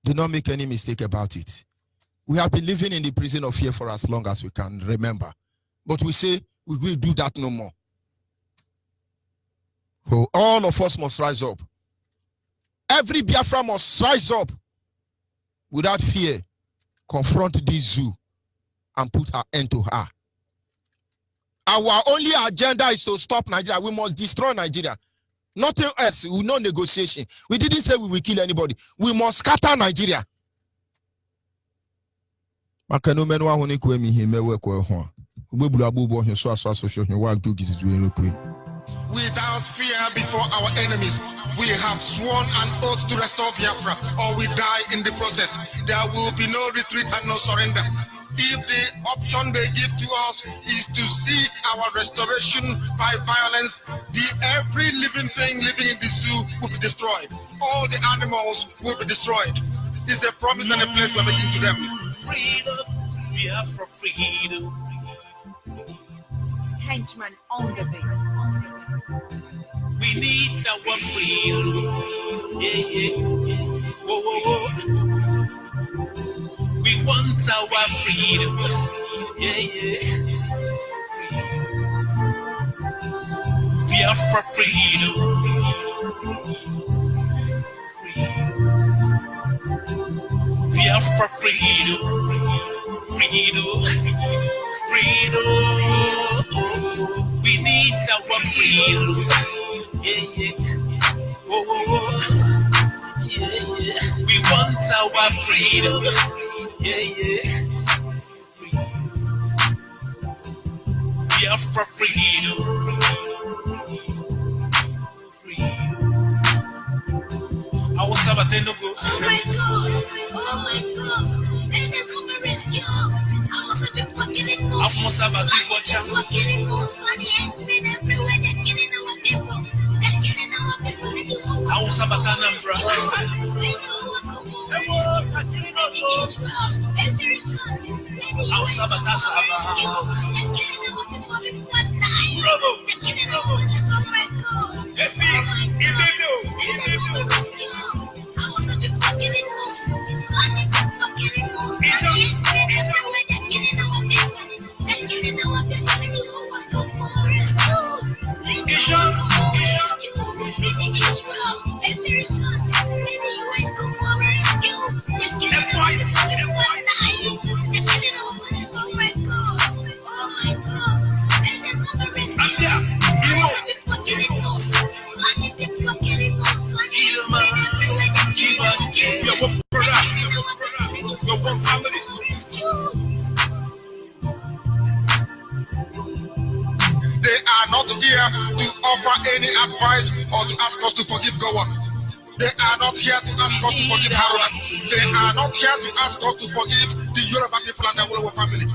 Do not make any mistake about it. We have been living in the prison of fear for as long as we can remember. But we say we will do that no more. So all of us must rise up. Every Biafra must rise up without fear, confront this zoo and put an end to her. Our only agenda is to stop Nigeria. We must destroy Nigeria. Nothing else. We no negotiation. We didn't say we will kill anybody. We must scatter Nigeria. Without fear before our enemies, we have sworn an oath to restore Biafra, or we die in the process. There will be no retreat and no surrender. If the option they give to us is to see our restoration by violence, every living thing living in the zoo will be destroyed. All the animals will be destroyed. It's a promise and a pledge we're making to them. Freedom, Biafra, freedom. Henchman on the beat. We need our freedom. Yeah. Whoa, whoa, whoa. We want our freedom. Yeah. Biafra freedom. Biafra freedom. Freedom. Freedom. We need our freedom. Yeah, yeah. Oh, oh, oh. Yeah, yeah. We want our freedom. Yeah, yeah. Biafra freedom. I was Sabatino go. Oh my God, oh my God, let them come and rescue us. I was a bit walking in moves. I'm Sabatino walking in moves. Money has been everywhere. They're killing our people. They're killing our people. Let you all I was Sabatana, bro. let you all come over. Every God, let you all come over. They're killing our people. People are dying. They're killing our people. Oh my God. Oh my God. Let them come and rescue us. I was a bit walking in moves. Money is walking in moves. Money has been everywhere. They're killing our people. They're killing our people. Let you all come for rescue. Let you all come for rescue. Let it Israel. Every God. Let you all come for rescue. They're killing our people. People are dying. They're killing our people. Oh my God. Oh my God. Let them come and rescue. I was a bit walking in moves. Money is walking in moves. Money has been everywhere. They're killing our people. Your one family. They are not here to offer any advice or to ask us to forgive God. They are not here to ask us to forgive Haruna. They are not here to ask us to forgive the Yoruba people and the Wolowo family.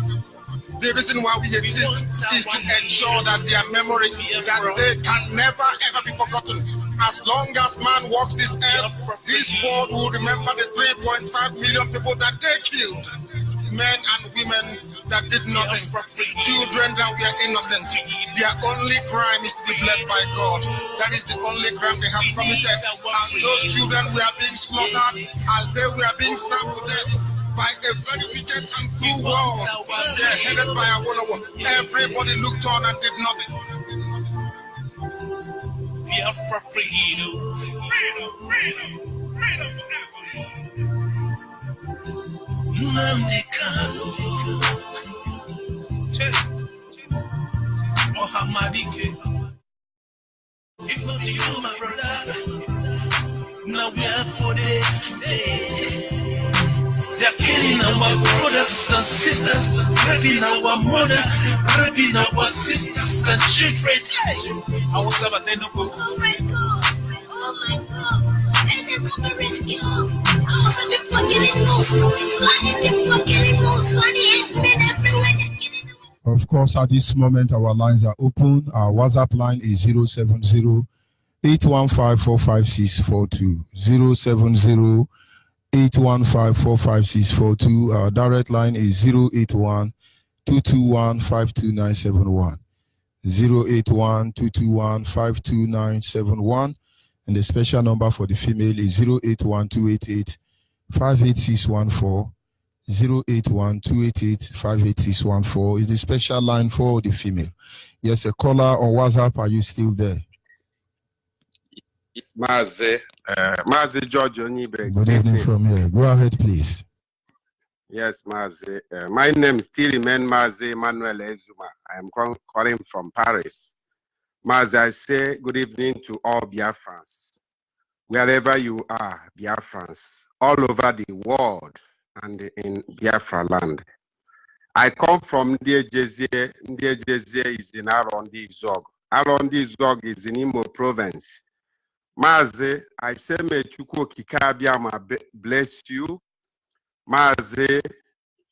The reason why we exist is to ensure that their memory, that they can never ever be forgotten. As long as man walks this earth, this world will remember the 3.5 million people that they killed. Men and women that did nothing. Children that were innocent. Their only crime is to be blessed by God. That is the only crime they have committed. And those children were being slaughtered as they were being stabbed to death by a very wicked and cruel world. They are headed by a Wolowo. Everybody looked on and did nothing. Biafra freedom. Freedom, freedom, freedom forever. Nnamdi Kanu. Mohamadike. If not you, my brother, now we are for days today. They're killing our brothers and sisters, raping our mother, raping our sisters and children. I was about to know. Oh my God, oh my God, let them come and rescue us. I was a bit walking in moves. Money is walking in moves. Money has been everywhere. They're killing our Of course, at this moment, our lines are open. Our WhatsApp line is 070-815-45642. 070-815-45642. Our direct line is 081-221-52971. 081-221-52971. And the special number for the female is 081-288-58614. 081-288-58614 is the special line for the female. Yes, a caller on WhatsApp. Are you still there? It's Mazi George Onyibe. Good evening from here. Go ahead, please. Yes, Mazi. My name is still remain Mazi Emmanuel Ezuma. I am calling from Paris. Mazi, I say good evening to all Biafrans. Wherever you are, Biafrans, all over the world and in Biafra land. I come from Ndiejezie. Ndiejezie is in Arondi Zog. Arondi Zog is in Imo province. Mazi, I say may Chukwu Kikabiama bless you. Mazi,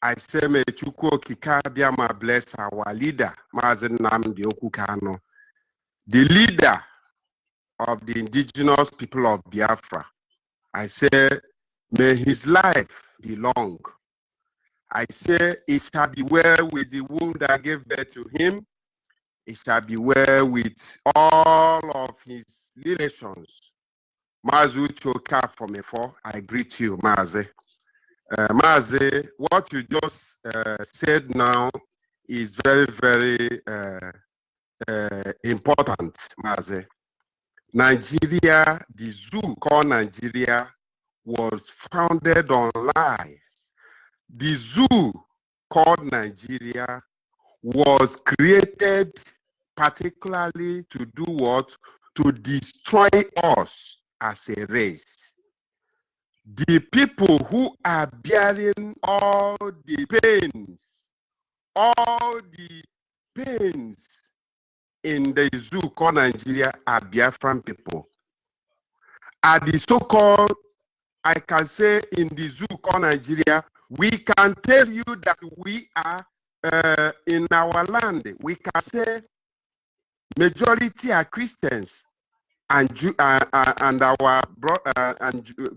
I say may Chukwu Kikabiama bless our leader, Mazi Nnamdi Kanu, the leader of the indigenous people of Biafra. I say may his life be long. I say it shall be well with the womb that gave birth to him. It shall be well with all of his relations. Mazu Choka from Efo, I greet you, Mazi. Mazi, what you just said now is very, very important, Maze. Nigeria, the zoo called Nigeria, was founded on lies. The zoo called Nigeria was created particularly to do what? To destroy us as a race. The people who are bearing all the pains in the zoo called Nigeria are Biafran people. Are the so-called, I can say in the zoo called Nigeria, we can tell you that we are in our land. We can say majority are Christians, and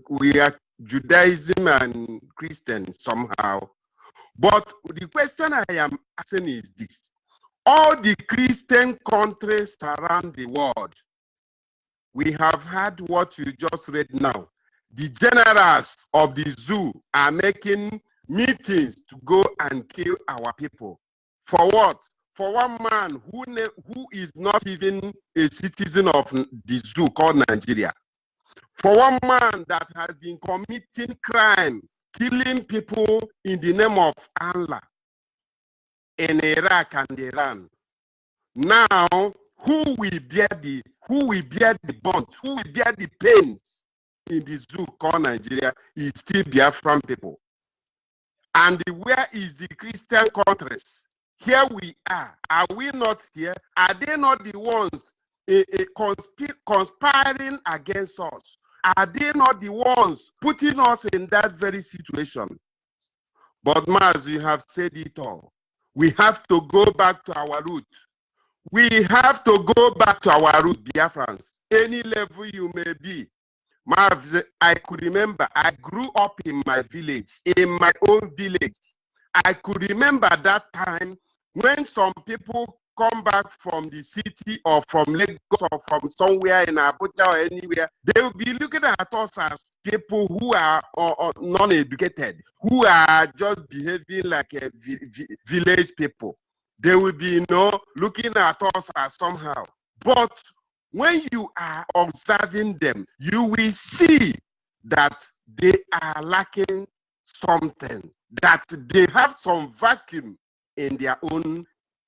we are Judaism and Christians somehow. But the question I am asking is this: all the Christian countries around the world, we have had what you just read now. The generals of the zoo are making meetings to go and kill our people. For what? For one man who is not even a citizen of the zoo called Nigeria. For one man that has been committing crime, killing people in the name of Allah in Iraq and Iran. Now, who will bear the brunt, who will bear the pains in the zoo called Nigeria is still Biafran people. And where is the Christian countries? Here we are. Are we not here? Are they not the ones conspiring against us? Are they not the ones putting us in that very situation? But Maz, you have said it all. We have to go back to our root. We have to go back to our root, Biafrans. Any level you may be. Maz, I could remember, I grew up in my village, in my own village. I could remember that time when some people come back from the city or from Lagos or from somewhere in Abuja or anywhere, they will be looking at us as people who are non-educated, who are just behaving like a village people. They will be, looking at us as somehow. But when you are observing them, you will see that they are lacking something, that they have some vacuum in their own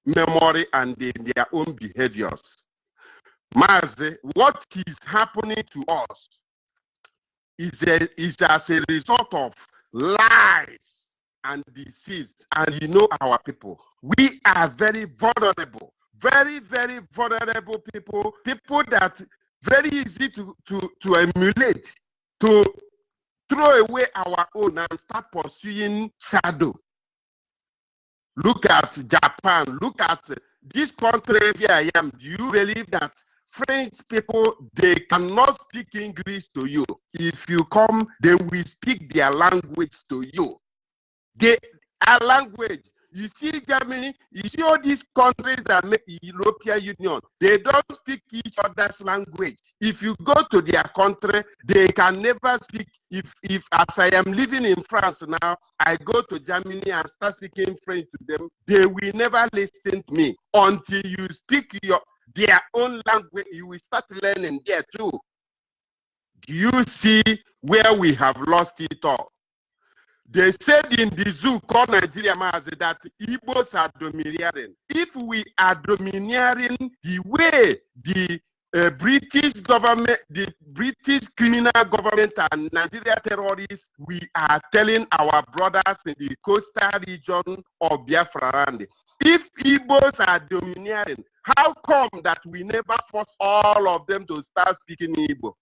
memory and in their own behaviors. Maze, what is happening to us is as a result of lies and deceits. And you know our people, we are very vulnerable, very, very vulnerable people that very easy to emulate, to throw away our own and start pursuing shadow. Look at Japan, look at this country where I am. Do you believe that French people, they cannot speak English to you? If you come, they will speak their language to you. Our language. You see Germany, you see all these countries that make the European Union, they don't speak each other's language. If you go to their country, they can never speak. If as I am living in France now, I go to Germany and start speaking French to them, they will never listen to me until you speak their own language. You will start learning there too. Do you see where we have lost it all? They said in the zoo called Nigeria that Igbos are domineering. If we are domineering the way the British government, the British criminal government and Nigeria terrorists, we are telling our brothers in the coastal region of Biafra land. If Igbos are domineering, how come that we never force all of them to start speaking Igbo?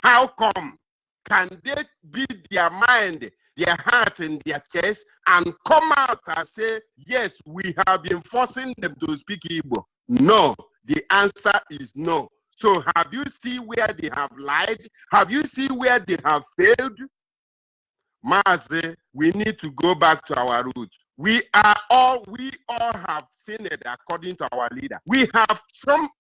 How come? Can they beat their mind, their heart in their chest and come out and say, yes, we have been forcing them to speak Igbo? No, the answer is no. So have you seen where they have lied? Have you seen where they have failed? Maze, we need to go back to our roots. We all have sinned according to our leader. We have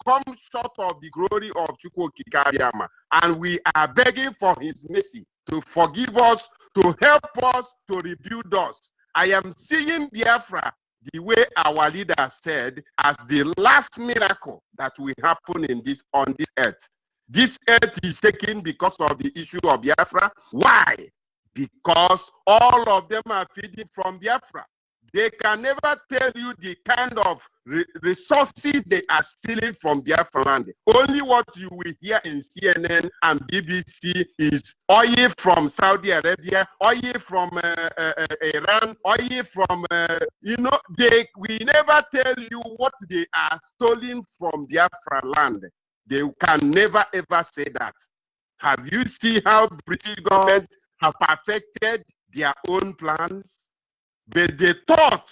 come short of the glory of Chukwu Kikariama, and we are begging for his mercy to forgive us, to help us, to rebuild us. I am seeing Biafra the way our leader said, as the last miracle that will happen on this earth. This earth is taken because of the issue of Biafra. Why? Because all of them are feeding from Biafra. They can never tell you the kind of resources they are stealing from Biafra land. Only what you will hear in CNN and BBC is oil from Saudi Arabia, oil from Iran, oil from, we never tell you what they are stealing from Biafra land. They can never ever say that. Have you seen how British government have perfected their own plans? But they thought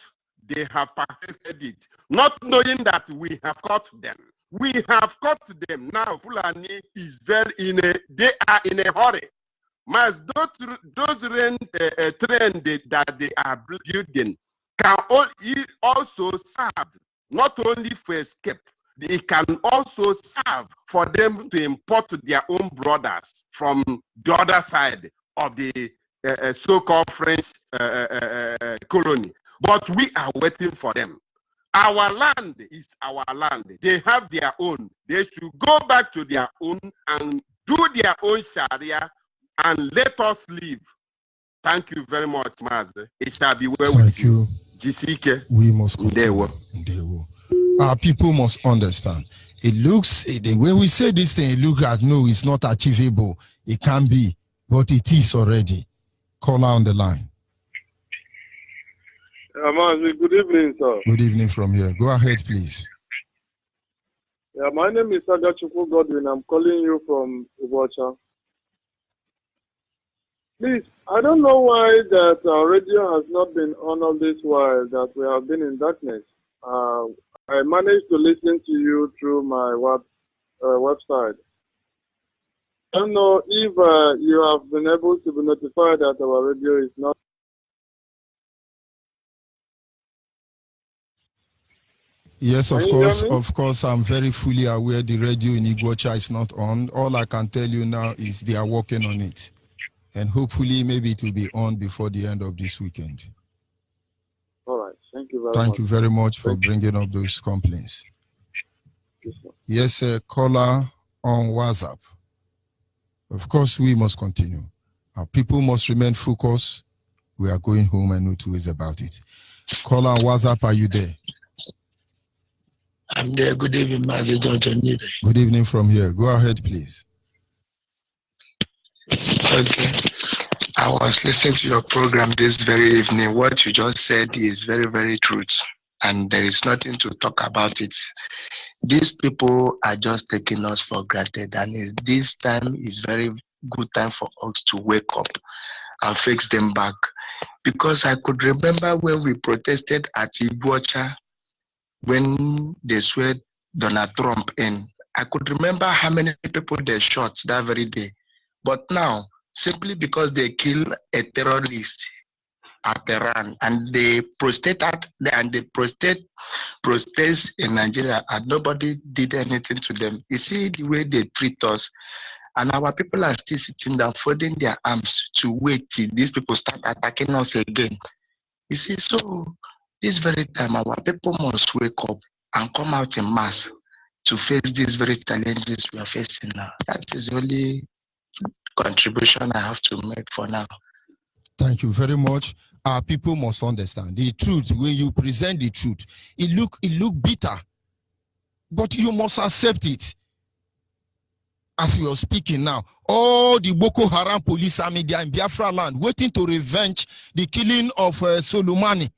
they have perfected it, not knowing that we have caught them. We have caught them now. Fulani is they are in a hurry. Mas those train that they are building can also serve not only for escape, they can also serve for them to import their own brothers from the other side of the so-called French colony. But we are waiting for them. Our land is our land. They have their own. They should go back to their own and do their own Sharia and let us live. Thank you very much, Maz. It shall be well with you. Jisike. We must continue. Our people must understand. It looks, when we say this thing, it looks like, no, it's not achievable. It can be, but it is already. Caller on the line. Good evening, sir. Good evening from here. Go ahead, please. Yeah, my name is Agachuku Godwin. I'm calling you from Ubocha. Please, I don't know why that our radio has not been on all this while that we have been in darkness. I managed to listen to you through my website. I don't know if you have been able to be notified that our radio is not. Yes, of course, I'm very fully aware the radio in Iguacha is not on. All I can tell you now is they are working on it. And hopefully maybe it will be on before the end of this weekend. All right, thank you very much. Thank you very much for bringing up those complaints. Yes, caller on WhatsApp. Of course, we must continue. Our people must remain focused. We are going home and no two ways about it. Caller on WhatsApp, are you there? I'm there. Good evening, Master Onyibe. Good evening from here. Go ahead, please. Okay. I was listening to your program this very evening. What you just said is very, very true. And there is nothing to talk about it. These people are just taking us for granted. And this time is very good time for us to wake up and fix them back. Because I could remember when we protested at Iguacha, when they swear Donald Trump in. I could remember how many people they shot that very day. But now, simply because they kill a terrorist at Iran and they protest in Nigeria and nobody did anything to them. You see the way they treat us, and our people are still sitting down folding their arms to wait till these people start attacking us again. You see, so this very time our people must wake up and come out in mass to face these very challenges we are facing now. That is the only contribution I have to make for now. Thank you very much. Our people must understand the truth. When you present the truth, it look bitter, but you must accept it. As we are speaking now, all the Boko Haram police army they are in Biafra land waiting to revenge the killing of Solomani.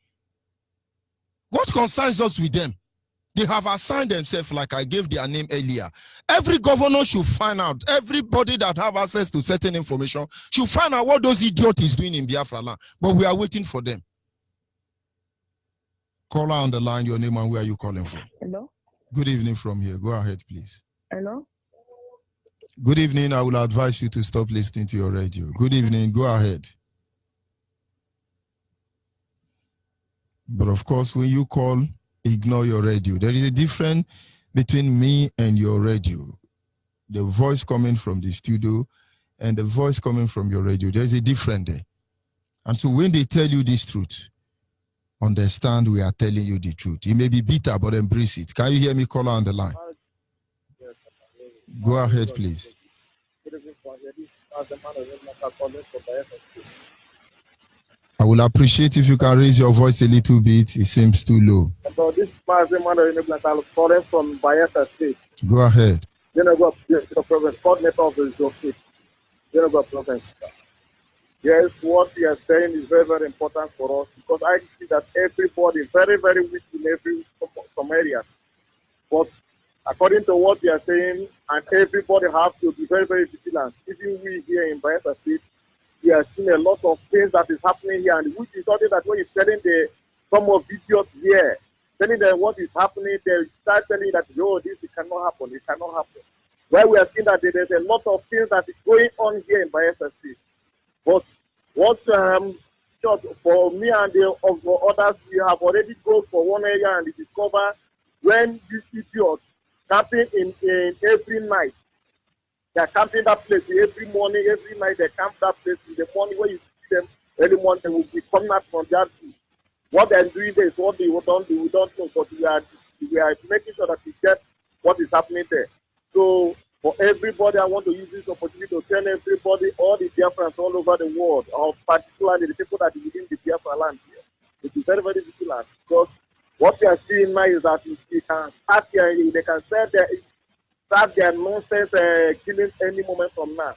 What concerns us with them? They have assigned themselves, like I gave their name earlier. Every governor should find out, everybody that have access to certain information should find out what those idiots is doing in Biafra land. But we are waiting for them. Caller on the line, your name and where are you calling from? Hello? Good evening from here. Go ahead, please. Hello? Good evening. I will advise you to stop listening to your radio. Good evening. Go ahead. But of course, when you call, ignore your radio. There is a difference between me and your radio. The voice coming from the studio and the voice coming from your radio. There's a difference there. And so when they tell you this truth, understand we are telling you the truth. It may be bitter, but embrace it. Can you hear me, caller on the line? Go ahead, please. I will appreciate if you can raise your voice a little bit. It seems too low. So this is calling from Biafra State. Go ahead. The coordinator of the zone state. Province. Yes, what we are saying is very, very important for us because I see that everybody is very, very weak in some areas. But according to what we are saying, and everybody has to be very, very vigilant. Even we here in Biafra State, we are seeing a lot of things that is happening here, and which is something that when you're telling some of idiots here, telling them what is happening, they start telling that, yo, this it cannot happen, it cannot happen. Well, we are seeing that there's a lot of things that is going on here in Biafra State. But what for me and the others, we have already gone for one area and discover when these idiots camping in every night. They are camping that place every morning, every night. They camp that place in the morning. When you see them early morning, they will be coming out from their food. What they are doing there is what they don't do. We don't know, but we are making sure that we get what is happening there. So for everybody, I want to use this opportunity to tell everybody, all the Biafrans all over the world, or particularly the people that are within the Biafra land here, to be very, very vigilant. Because what we are seeing now is that they can start here, they can start their nonsense killing any moment from now.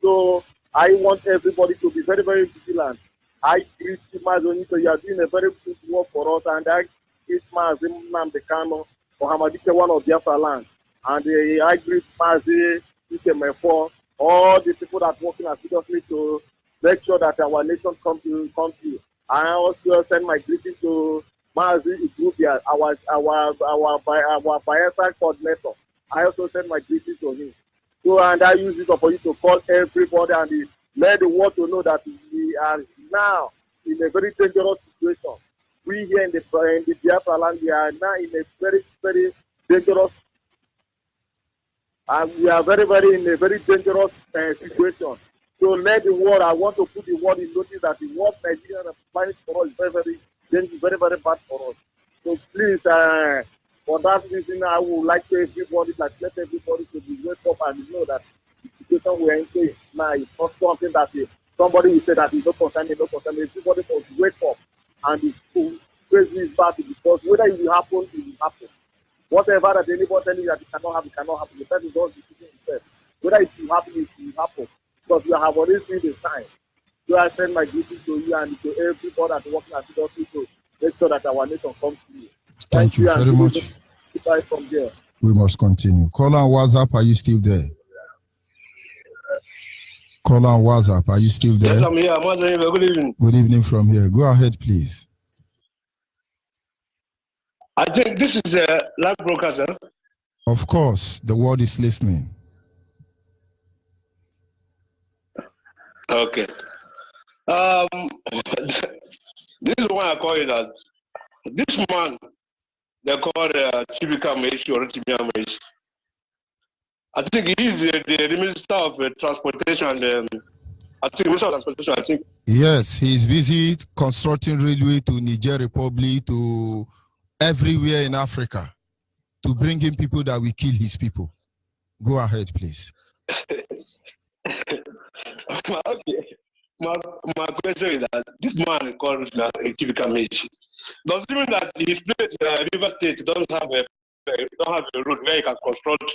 So I want everybody to be very, very vigilant. I greet Onyibe, so you are doing a very good work for us, and I greet Mazi for Hamadike, one of Biafra land. And I greet Mazi, all the people that are working assiduously to make sure that our nation comes to. I also send my greeting to Mazi Igubia, our Biafra coordinator. I also send my greeting to him. So, and I use this opportunity to call everybody and let the world to know that we are now in a very dangerous situation. We here in the Biafra land, we are now in a very, very dangerous, and we are very, very in a very dangerous situation. So let the world, I want to put the world in notice that the world Nigeria is planning for us is very, very dangerous, very, very bad for us. So please, for that reason, I would like to let everybody to be wake up and know that the situation we are in now is not something that somebody will say that is not concerning, Everybody must wake up and the crazy is bad because whether it will happen, it will happen. Whatever that anybody telling you that it cannot happen, it cannot happen. The person is not decision himself. Whether it will happen, it will happen. Because we have already seen the sign. So I send my greetings to you and to everybody that working at the to make sure that our nation comes to you. Thank you very much. From there. We must continue. Caller on WhatsApp, are you still there? Caller on WhatsApp, are you still there? Yes, I'm here. Good evening. Good evening from here. Go ahead, please. I think this is a live broadcast, sir. Of course, the world is listening. Okay. This is why I call it that. This man, they call Chibika Meshi or Chibia Meshi. I think he is the Minister of Transportation and I think Minister of Transportation, I think. Yes, he is busy constructing railway to Niger Republic, to everywhere in Africa, to bring in people that will kill his people. Go ahead, please. Okay. My question is that this man called Chibika Meshi. Does it mean that his place, River State, don't have a road where he can construct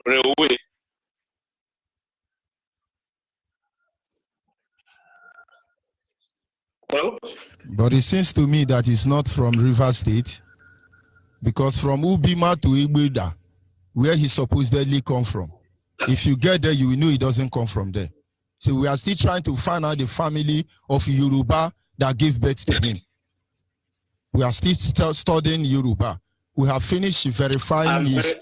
railway? Well, but it seems to me that it's not from River State, because from Ubima to Igbeda, where he supposedly come from, if you get there, you will know he doesn't come from there. So we are still trying to find out the family of Yoruba that gave birth to him. We are still studying Yoruba. We have finished verifying his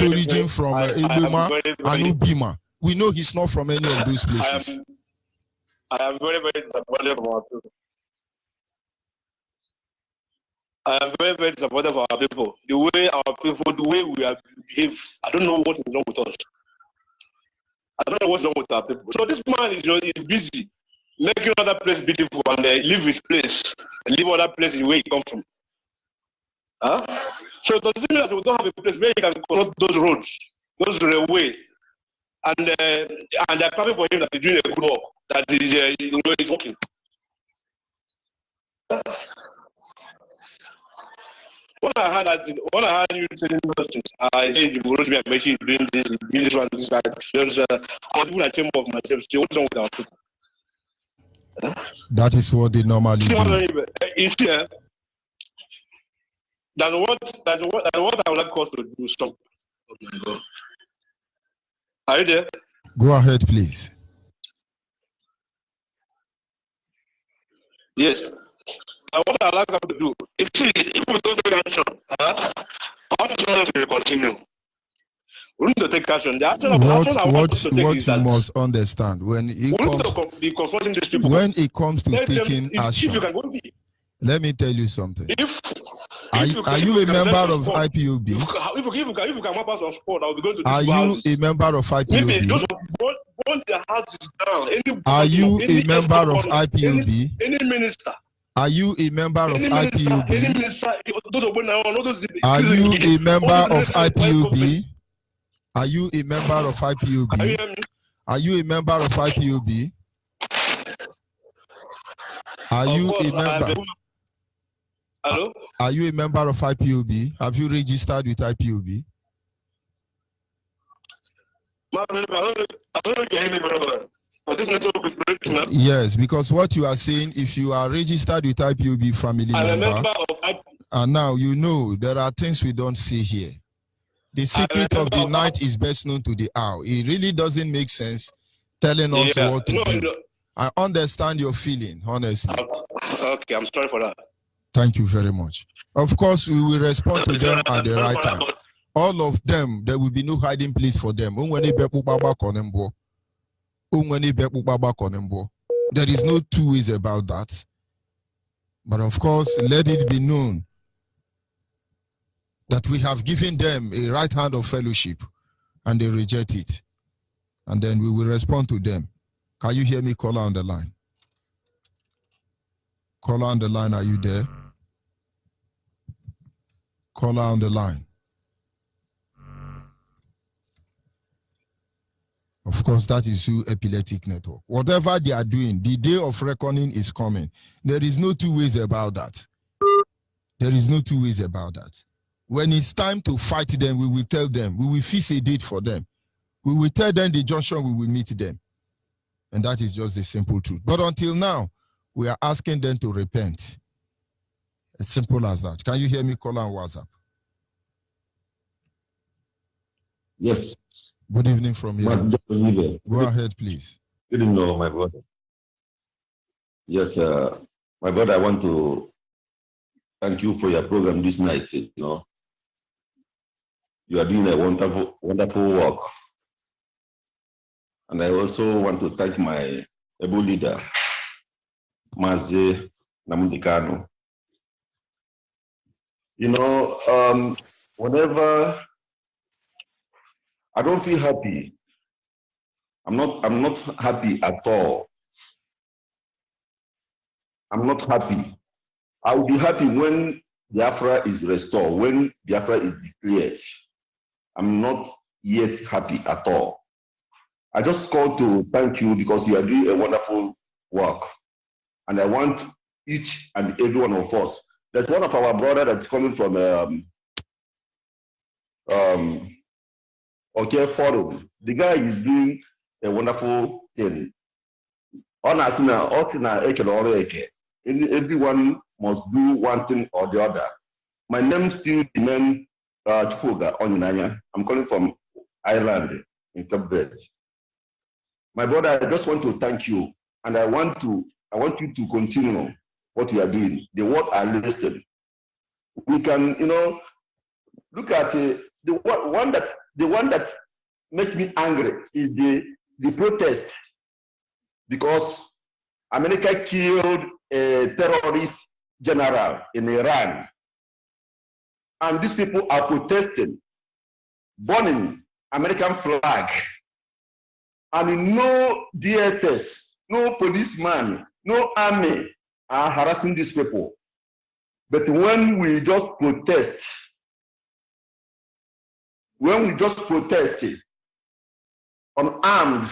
origin from Ibima and Ubima. We know he's not from any of those places. I am very, very disappointed of our people. I am very, very disappointed of our people. The way our people, the way we have behaved, I don't know what is wrong with us. I don't know what's wrong with our people. So this man is busy. making other place beautiful and leave his place, and leave other place where he come from. Huh? So does it mean that we don't have a place where he can connect those roads, those railway, and they're coming for him that he's doing a good work, that is he's working. When I heard you telling those things, I said you wrote me and mentioned doing this one, this that. There's I was even ashamed of myself. See what's wrong with our people. That is what they normally do. You see, that's what I would like us to do. Some. Oh my God. Are you there? Go ahead, please. Yes. What I like us to do. You see, if we don't take action, how does it continue? We need to take action. The action What you must understand when it comes to taking action. Let me tell you something. Are you a member of IPOB? If you can map us on sport, I will be going to Are you a member of IPOB? Are you a member of IPOB? Any minister. Are you a member of IPOB? Are you a member of IPOB? Are you a member of IPOB? Are you a member of IPOB? Are you a member? Hello? Are you a member of IPOB? Have you registered with IPOB? Yes, because what you are saying, if you are registered with IPOB family member, and now you know there are things we don't see here. The secret of the night is best known to the owl. It really doesn't make sense telling us what to do. No. I understand your feeling, honestly. Okay, I'm sorry for that. Thank you very much. Of course, we will respond to them at the right time. All of them, there will be no hiding place for them. There is no two ways about that. But of course, let it be known that we have given them a right hand of fellowship and they reject it. And then we will respond to them. Can you hear me, caller on the line? Caller on the line, are you there? Caller on the line. Of course, that is through Epileptic Network. Whatever they are doing, the day of reckoning is coming. There is no two ways about that. There is no two ways about that. When it's time to fight them, we will tell them. We will fix a date for them. We will tell them the junction, we will meet them. And that is just the simple truth. But until now, we are asking them to repent. As simple as that. Can you hear me, call on WhatsApp? Yes. Good evening from here. Go ahead, please. Good evening, my brother. Yes, my brother, I want to thank you for your program this night. You know, you are doing a wonderful work. And I also want to thank my able leader, Maze Namudikano. You know, whenever I don't feel happy, I'm not happy at all. I'm not happy. I will be happy when Biafra is restored, when Biafra is declared. I'm not yet happy at all. I just called to thank you because you are doing a wonderful work. And I want each and every one of us. There's one of our brother that's coming from Okay Forum. The guy is doing a wonderful thing. Everyone must do one thing or the other. My name still remains Chukwuga Onyinanya. I'm calling from Ireland in Cape Verde. My brother, I just want to thank you, and I want you to continue what you are doing. The word are listening. We can, you know, look at the one that makes me angry is the protest, because America killed a terrorist general in Iran, and these people are protesting, burning American flag, and no DSS no policeman, no army are harassing these people. But when we just protest, unarmed,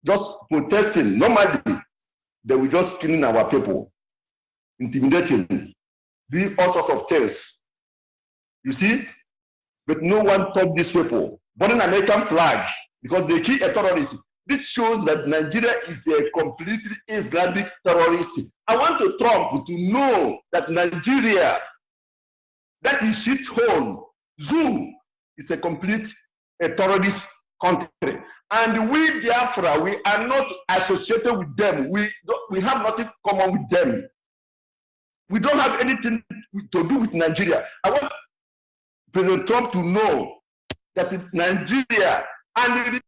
just protesting, normally they will just killing our people, intimidating, doing all sorts of things. You see? But no one told these people, burning American flag, because they kill a terrorist. This shows that Nigeria is a completely Islamic terrorist. I want to Trump to know that Nigeria, that is shithole, zoo, is a complete terrorist country. And we, Biafra, we are not associated with them. We have nothing common with them. We don't have anything to do with Nigeria. I want President Trump to know that Nigeria and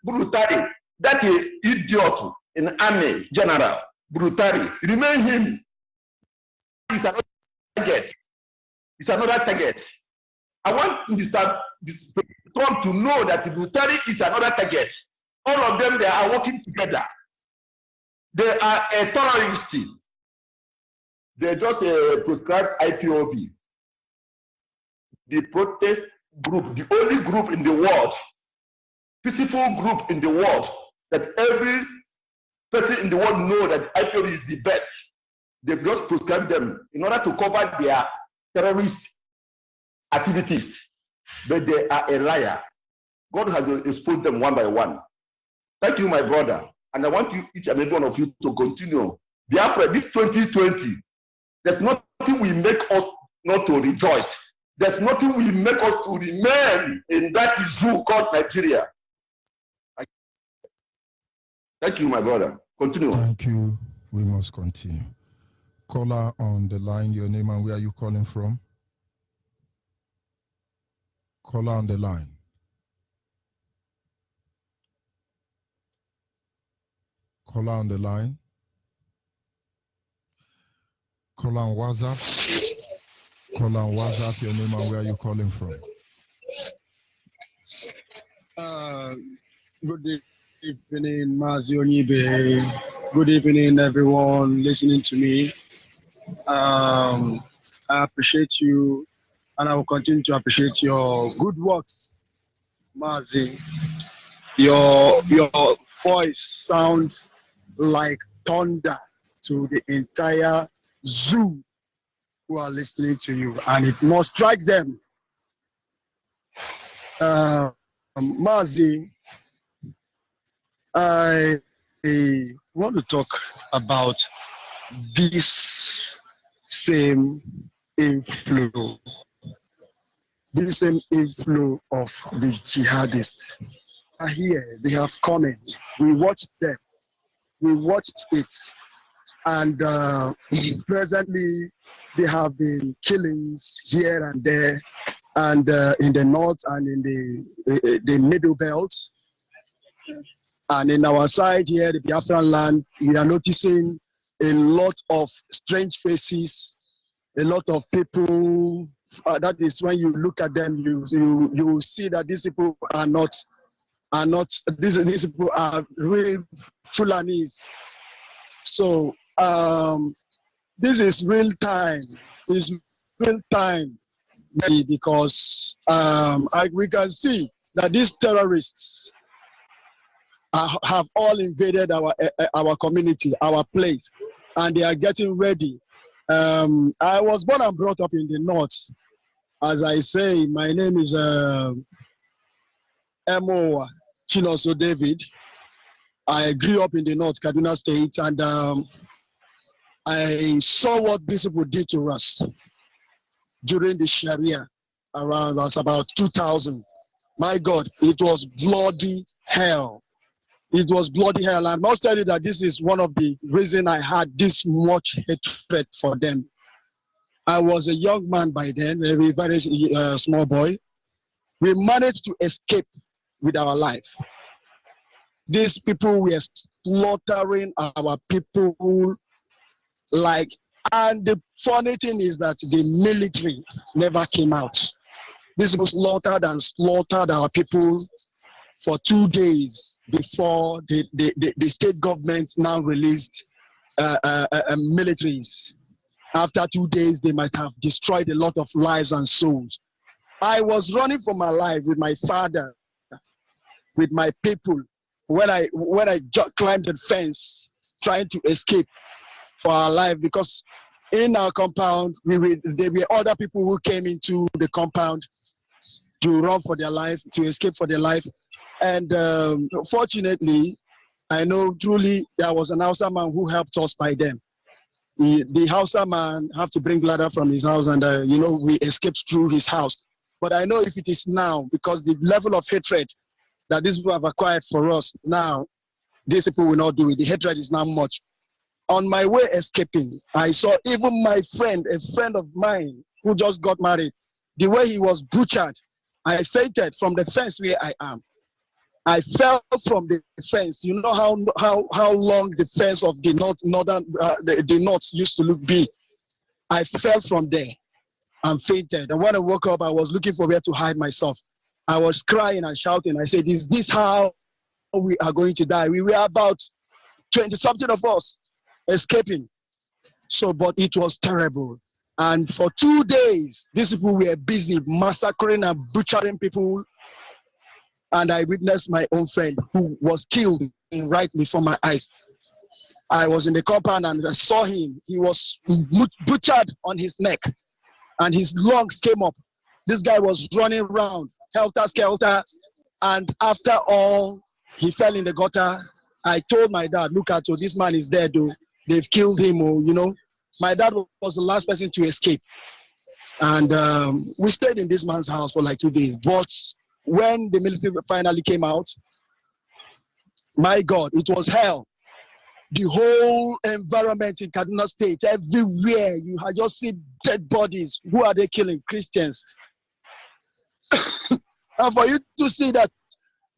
Brutari, that is idiot in army general, Brutari, remain him. It's another target. It's another target. I want Mr. Trump to know that Brutari is another target. All of them, they are working together. They are a terrorist. They just prescribed IPOB. The protest group, the only group in the world, peaceful group in the world, that every person in the world know that IPOB is the best. They just prescribe them in order to cover their terrorist activities. But they are a liar. God has exposed them one by one. Thank you, my brother. And I want you, each and every one of you, to continue. Biafra, this 2020, there's nothing will make us not to rejoice. There's nothing will make us to remain in that zoo called Nigeria. Thank you, my brother. Continue. Thank you. We must continue. Caller on the line, your name and where are you calling from? Caller on the line. Caller on the line. Caller on WhatsApp. Caller on WhatsApp, your name and where are you calling from? Good evening, Mazi Onyibe. Good evening, everyone listening to me. I appreciate you, and I will continue to appreciate your good works, Mazi. Your voice sounds like thunder to the entire zoo who are listening to you, and it must strike them. Mazi, I want to talk about this same inflow of the jihadists are here. They have come in. We watched them. We watched it. And presently, there have been killings here and there, and in the north and in the middle belt. And in our side here, the Biafran land, we are noticing a lot of strange faces, a lot of people. That is when you look at them, you see that these people are not these people are real Fulanis. So this is real time. It's real time because we can see that these terrorists have all invaded our community, our place, and they are getting ready. I was born and brought up in the north. As I say, my name is Emo Chinoso David. I grew up in the north, Kaduna State, and I saw what these people did to us during the Sharia around about 2000. My God, it was bloody hell. It was bloody hell. I must tell you that this is one of the reasons I had this much hatred for them. I was a young man by then, a very small boy. We managed to escape with our life. These people were slaughtering our people and the funny thing is that the military never came out. These people slaughtered our people for 2 days before the state government now released militaries. After 2 days, they might have destroyed a lot of lives and souls. I was running for my life with my father, with my people, when I climbed the fence, trying to escape for our life, because in our compound, there were other people who came into the compound to run for their life, to escape for their life. And fortunately, I know truly there was an Hausa man who helped us by them. The Hausa man have to bring ladder from his house, and we escaped through his house. But I know if it is now, because the level of hatred that these people have acquired for us now, these people will not do it. The hatred is now much. On my way escaping, I saw even my friend, a friend of mine who just got married, the way he was butchered. I fainted from the fence where I am. I fell from the fence. You know how long the fence of the north used to be. I fell from there and fainted. And when I woke up, I was looking for where to hide myself. I was crying and shouting. I said, "Is this how we are going to die?" We were about 20-something of us escaping. So, but it was terrible. And for 2 days, these people were busy massacring and butchering people. And I witnessed my own friend who was killed right before my eyes. I was in the compound and I saw him. He was butchered on his neck and his lungs came up. This guy was running around, helter-skelter. And after all, he fell in the gutter. I told my dad, "Look at you, this man is dead, though. They've killed him." My dad was the last person to escape. And we stayed in this man's house for like 2 days. But when the military finally came out, my God, it was hell. The whole environment in Kaduna State, everywhere, you had just seen dead bodies. Who are they killing? Christians. And for you to see that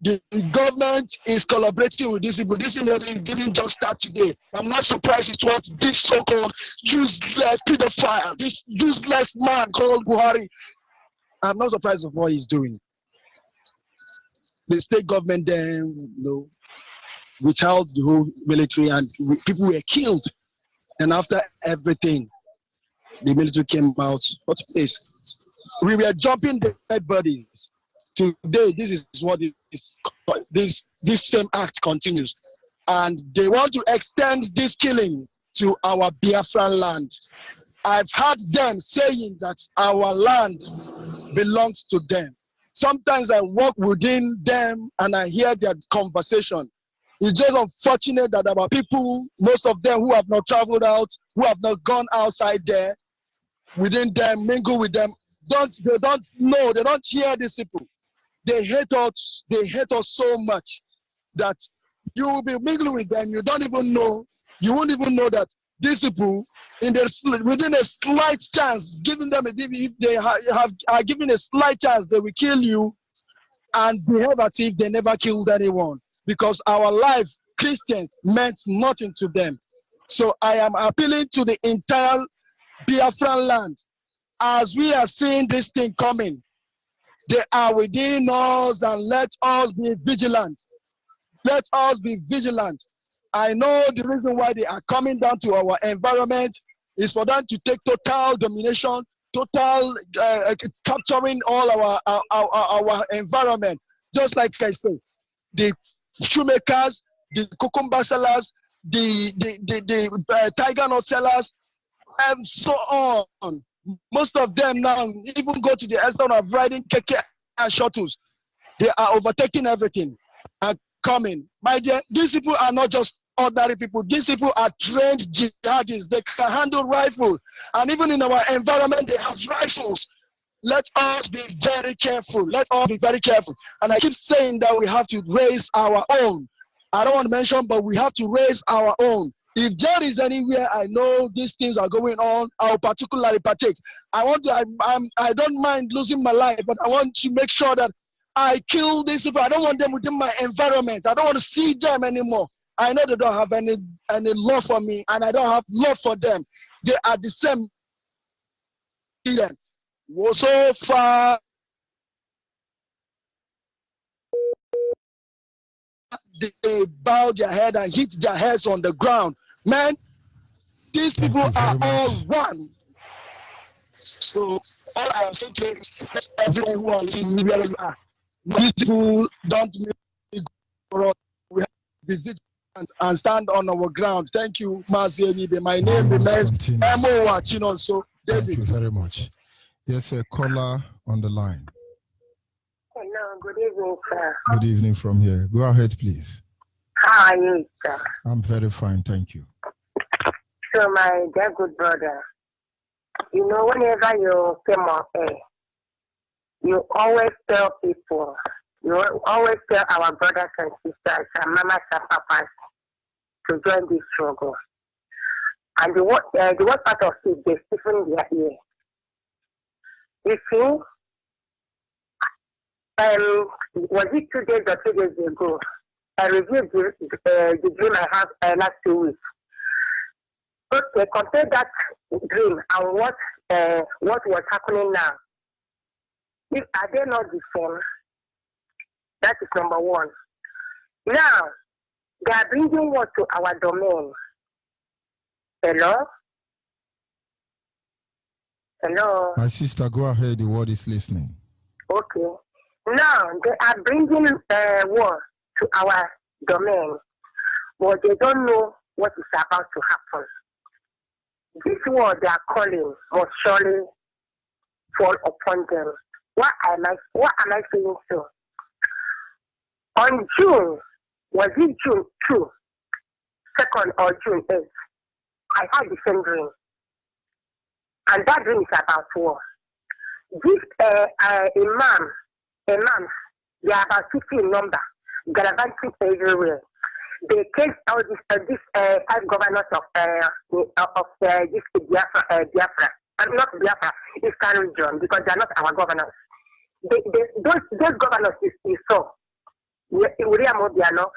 the government is collaborating with these people, this didn't just start today. I'm not surprised it was this so-called useless pedophile, this useless man called Buhari. I'm not surprised of what he's doing. The state government then, withheld the whole military and people were killed. And after everything, the military came out. What place? We were jumping the dead bodies. Today, this is what this same act continues. And they want to extend this killing to our Biafra land. I've heard them saying that our land belongs to them. Sometimes I walk within them and I hear their conversation. It's just unfortunate that our people, most of them who have not traveled out, who have not gone outside there, within them, mingle with them, they don't know, they don't hear these people. They hate us so much that you will be mingling with them, you won't even know that these people, within a slight chance, giving them if they are given a slight chance, they will kill you and behave as if they never killed anyone. Because our life, Christians, meant nothing to them. So I am appealing to the entire Biafran land. As we are seeing this thing coming, they are within us, and let us be vigilant. Let us be vigilant. I know the reason why they are coming down to our environment is for them to take total domination, total capturing all our environment. Just like I said, the shoemakers, the cucumber sellers, the tiger nut sellers, and so on. Most of them now even go to the extent of riding keke and shuttles. They are overtaking everything and coming. My dear, these people are not just ordinary people. These people are trained jihadis. They can handle rifles. And even in our environment, they have rifles. Let us be very careful. Let us be very careful. And I keep saying that we have to raise our own. I don't want to mention, but we have to raise our own. If there is anywhere I know these things are going on, I'll particularly partake. I don't mind losing my life, but I want to make sure that I kill these people. I don't want them within my environment. I don't want to see them anymore. I know they don't have any love for me, and I don't have love for them. They are the same. So far, they bow their head and hit their heads on the ground. Man, these people are all one. So all I am saying is everyone who are in media, these people don't need for us. We have to be vigilant and stand on our ground. Thank you, Mazi Onyibe. My name remains Emo Wachinon. So thank you very much. Yes, a caller on the line. Hello, good evening, sir. Good evening from here. Go ahead, please. How are you, sir? I'm very fine, thank you. So, my dear good brother, you know, whenever you came on air, you always tell people, you always tell our brothers and sisters, and mamas and papas to join this struggle. And the worst part of it, they stiffen their ear. You see, was it 2 days or 3 days ago? I reviewed the dream I had last 2 weeks. Okay, compare that dream and what was happening now. Are they not the same? That is number one. Now, they are bringing what to our domain. Hello? Hello? My sister, go ahead. The word is listening. Okay. Now, they are bringing war to our domain, but they don't know what is about to happen. This war they are calling must surely fall upon them. What am I saying so? On June, was it June 2nd or June 8th? I had the same dream. And that dream is about war. This imams, they are about 50 in number, gallivanting everywhere. They came out this 5 governors of this Biafra. Not Biafra, Eastern region, because they are not our governors. Those governors you saw, Uriah Mobiano,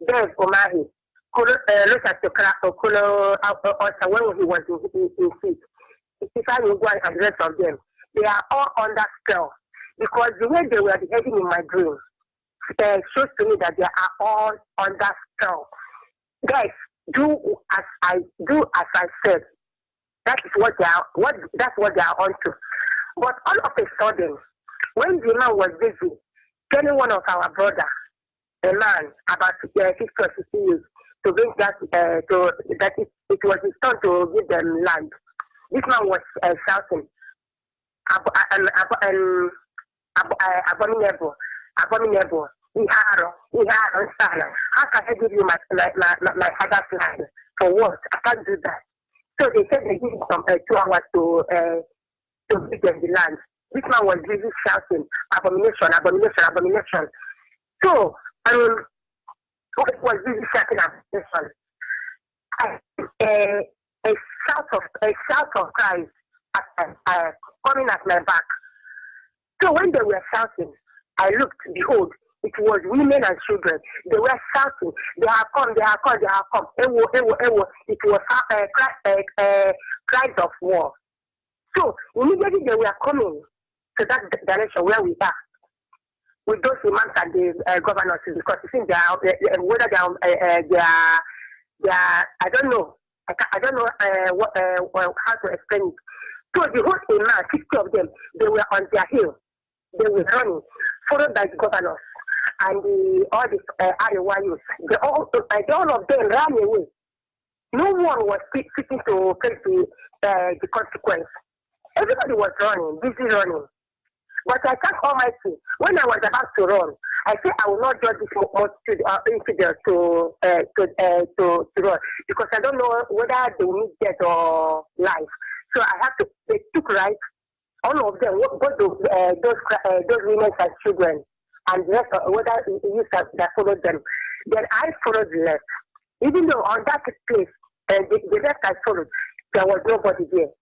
Dave Omahi, Lucas Okolo, when he was in seat. If I will go and address of them, they are all under spell. Because the way they were behaving in my dream shows to me that they are all under spell. Guys, do as I said. That is what they are onto. But all of a sudden, when the man was busy telling one of our brother, a man about 50 or 60 years, to bring that it was his turn to give them land. This man was shouting, abominable. How can I give you my father's land? For what? I can't do that. So they said they give him some 2 hours to give them the land. This man was busy shouting, abomination. So, what was busy shouting abomination? A shout of cries coming at my back. So when they were shouting, I looked, behold, it was women and children. They were shouting, they have come. Ewo. It was cries of war. So immediately they were coming to that direction where we are, with those imams and the governors, because you think whether they are, I don't know. I don't know how to explain it. So the whole imam, 50 of them, they were on their heel. They were running, followed by the governors and all the Ariwayos. All of them ran away. No one was sitting to face the consequence. Everybody was running, busy running. But I thank Almighty. When I was about to run, I said I will not judge this multitude to run, because I don't know whether they will meet death or life. So I have to. They took right. All of them, both those women and children, and the rest, whether you that followed them. Then I followed the left. Even though on that place, the left I followed, there was nobody there.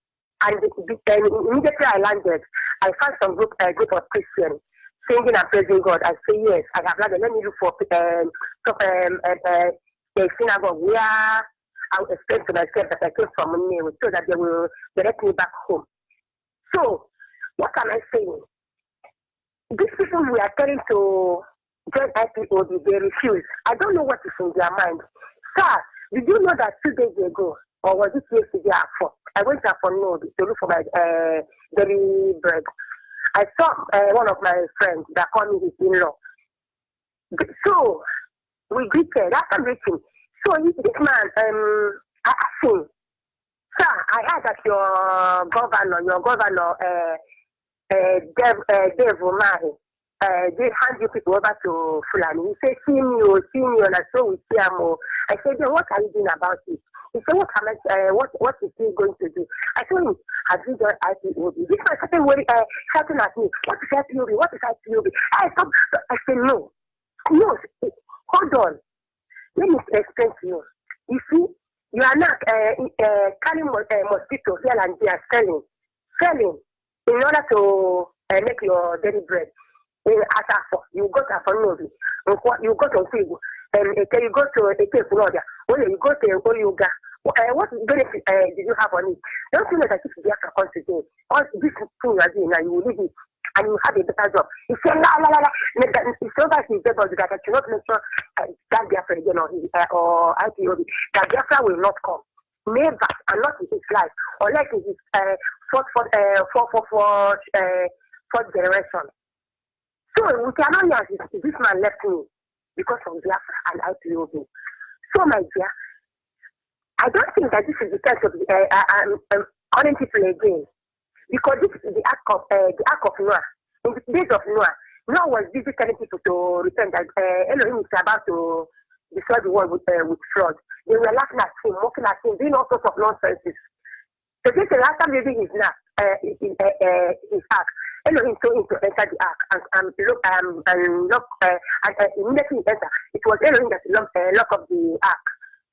And immediately I landed, I found some group of Christians singing and praising God. I say, yes, I have landed. Let me look for the synagogue where I will explain to myself that I came from Onyibe, so that they will direct me back home. So, what am I saying? These people we are telling to join IPOB, they refuse. I don't know what is in their mind. Sir, did you know that 2 days ago, or was it yesterday after, I went up for Node to look for my daily bread. I saw one of my friends that called me his in-law. So, we greeted after meeting. So, this man, I asked him, sir, I heard that your governor, Dave Umahi, they hand you people over to Fulani. He said, see me, and I saw we see him. I said, then what are you doing about it? He said, what is he going to do? I told him, have you done IPOB? This man started shouting at me, what is IPOB? What is IPOB? I said, no, hold on. Let me explain to you. You see, you are not carrying mosquitoes here and there, selling in order to make your daily bread. You go to Afonodi, you go to Figu, and you go to Ekefunodia, or you go to Oyuga. What benefit did you have on it? Don't you know that if you have to today, all this thing you are doing now, you will leave it and you have a better job. You say, it's so that he's able to that I cannot make sure that Biafra again or IPOB, that Biafra will not come. Never, and not in his life, unless it is fourth generation. So we cannot hear this man left me because of Biafra and IPOB. So my dear, I don't think that this is the time to be calling people again, because this is the act of Noah. In the days of Noah, Noah was busy telling people to repent that Elohim is about to destroy the world with flood. They were laughing at him, mocking at him, doing all sorts of nonsenses. So this is the last time reading his ark. Elohim told him to enter the ark and immediately he entered. It was Elohim that locked up the ark.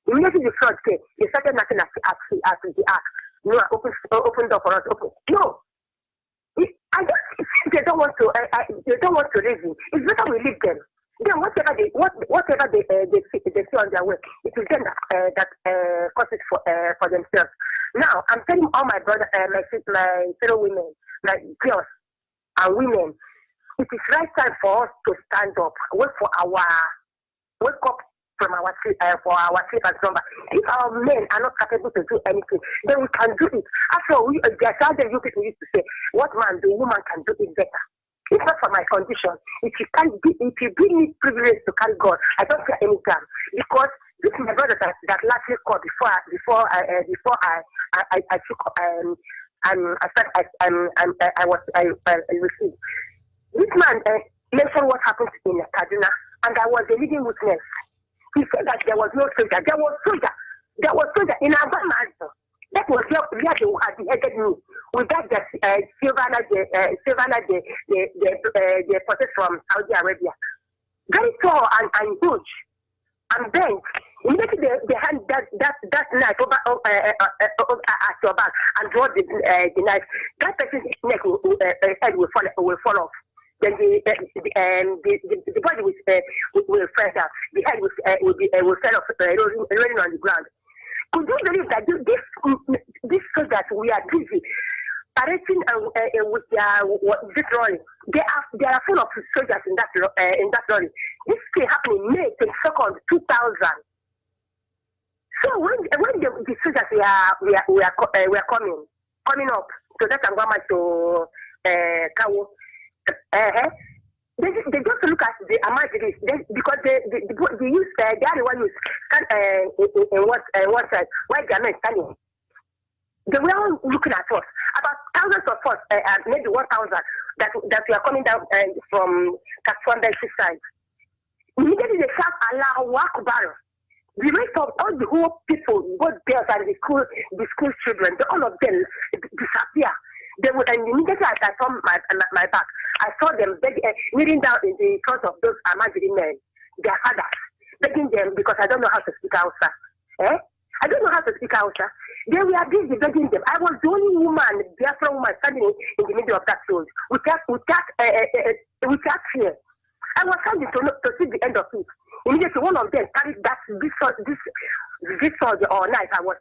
Immediately the flood came. He started knocking at the ark. Noah opened up for us. No, I don't. They don't want to reason. It's better we leave them. Then whatever they see on their way, it is them that causes for themselves. Now I'm telling all my brothers, my fellow women, my girls and women, it is right time for us to stand up, wake up from our sleep and slumber. If our men are not capable to do anything, then we can do it. After all, there's something you people used to say, what man do, woman can do it better. It's not for my condition. If you give me privilege to carry God, I don't fear any time, because this is my brother that lastly called before I received. This man mentioned what happened in Kaduna, and I was a leading witness. He said that there was no soldier. There was soldier in Abamaz. That was where they had beheaded me. With that, Silvana, the protest from Saudi Arabia. Very tall and huge. And then, immediately they hand that knife over at your back and draw the knife. That person's neck head will fall off. Then the body will fall down. The head will fall off, rolling on the ground. Could you believe that these soldiers, we are busy parading with this lorry? They are full of soldiers in that lorry. This thing happened May 22nd, 2000. So when the soldiers were coming up, so that I'm going to Kawo. They just look at the Amajiris because they use they are the one who stand in one side while they are not standing. They were all looking at us. About thousands of us, maybe 1,000 that we are coming down from Katwanda side. Immediately they shout Allahu Akbar. The rest of all the whole people, both girls and the school children, all of them disappear. They would, and immediately I saw my back, I saw them kneeling down in the front of those Amajiri men, their fathers, begging them because I don't know how to speak Hausa. I don't know how to speak Hausa. They were busy begging them. I was the only woman, Biafra woman, standing in the middle of that road without fear. I was standing to see the end of it. Immediately, one of them carried this sword or knife I was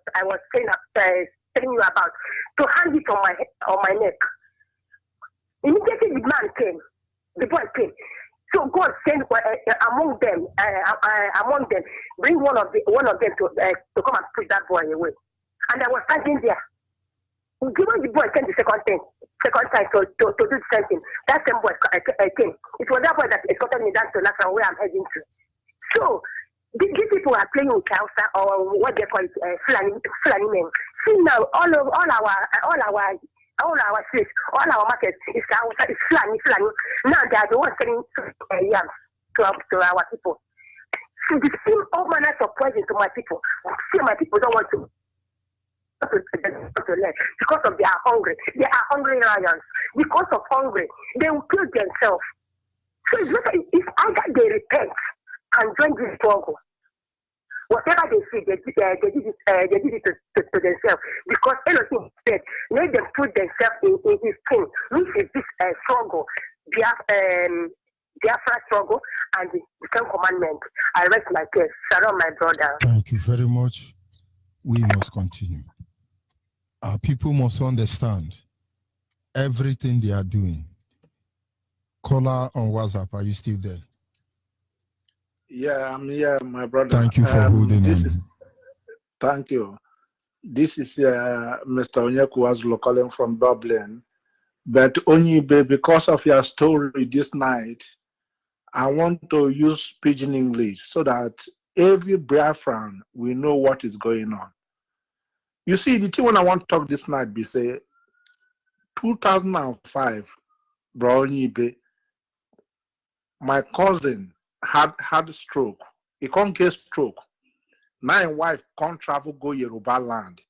telling you about, to hang it on my neck. Immediately the boy came. So God sent among them, bring one of them to come and push that boy away. And I was standing there. Given the boy came the second time to do the same thing, that same boy came. It was that boy that escorted me down to Lhasa where I'm heading to. So these people are playing with Hausa or what they call it, Fulani men. See now, all our streets, all our markets is Hausa, it's Fulani. Now they are the ones selling yams to our people. So the same all manners of poison to my people. See, my people don't want to learn because of they are hungry. They are hungry lions. Because of hungry, they will kill themselves. So it's better if either they repent and join this struggle. Whatever they see, they did it to themselves. Because Elohim said, let them put themselves in his king, which is this struggle, Biafra struggle, and the Ten Commandments. I rest my case. Shalom, my brother. Thank you very much. We must continue. Our people must understand everything they are doing. Caller on WhatsApp, are you still there? Yeah, I'm here, my brother. Thank you for holding on. Thank you. This is Mr. Onyeku calling from Dublin. But Onyibe, because of your story this night, I want to use pidgin English so that every Biafran will know what is going on. You see, the thing when I want to talk this night be say 2005, bro Onyibe, my cousin had a stroke. He can't get stroke. My wife can't travel go Yoruba land.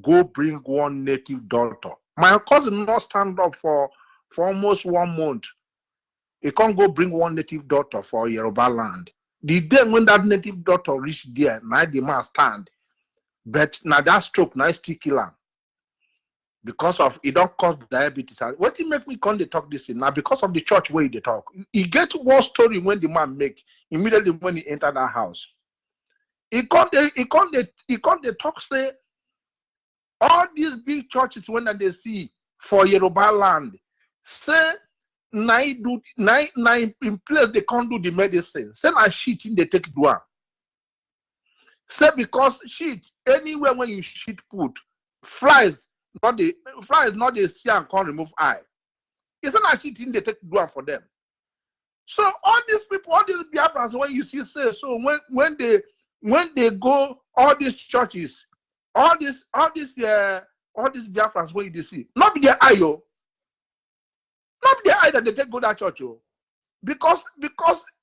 Go bring one native daughter. My cousin not stand up for almost 1 month. He can't go bring one native daughter for Yoruba land. The day when that native daughter reached there, now the man stand. But now that stroke, now still kill him. Because of it don't cause diabetes. What it make me come to talk this thing now? Because of the church where they talk. He get one story when the man make immediately when he enter that house. He can't talk say all these big churches when they see for Yoruba land say in place they can't do the medicine. Say na shit in they take do. Say because shit anywhere when you shit put flies not the see and can't remove eye. It's not shit in they take do for them. So all these people, all these Biafrans, when you see say so when they go all these churches, all these Biafrans when you see, not be their eye, yo. Not be their eye that they take go that church, yo. Because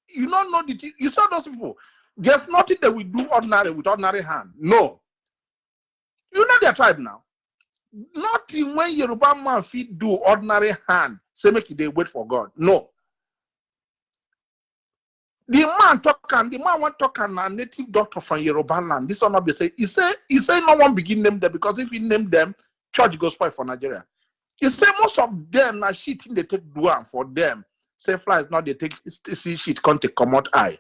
you don't know the you saw those people. There's nothing that we do ordinary with ordinary hand. No. You know their tribe now. Nothing when Yoruba man fit do ordinary hand, say make they wait for God. No. The man want talk and a native doctor from Yoruba land. This one not be say. He say no one begin name them because if he name them, church goes spoil for Nigeria. He say most of them na shit they take do for them. Say flies not they take see shit can't take come out eye.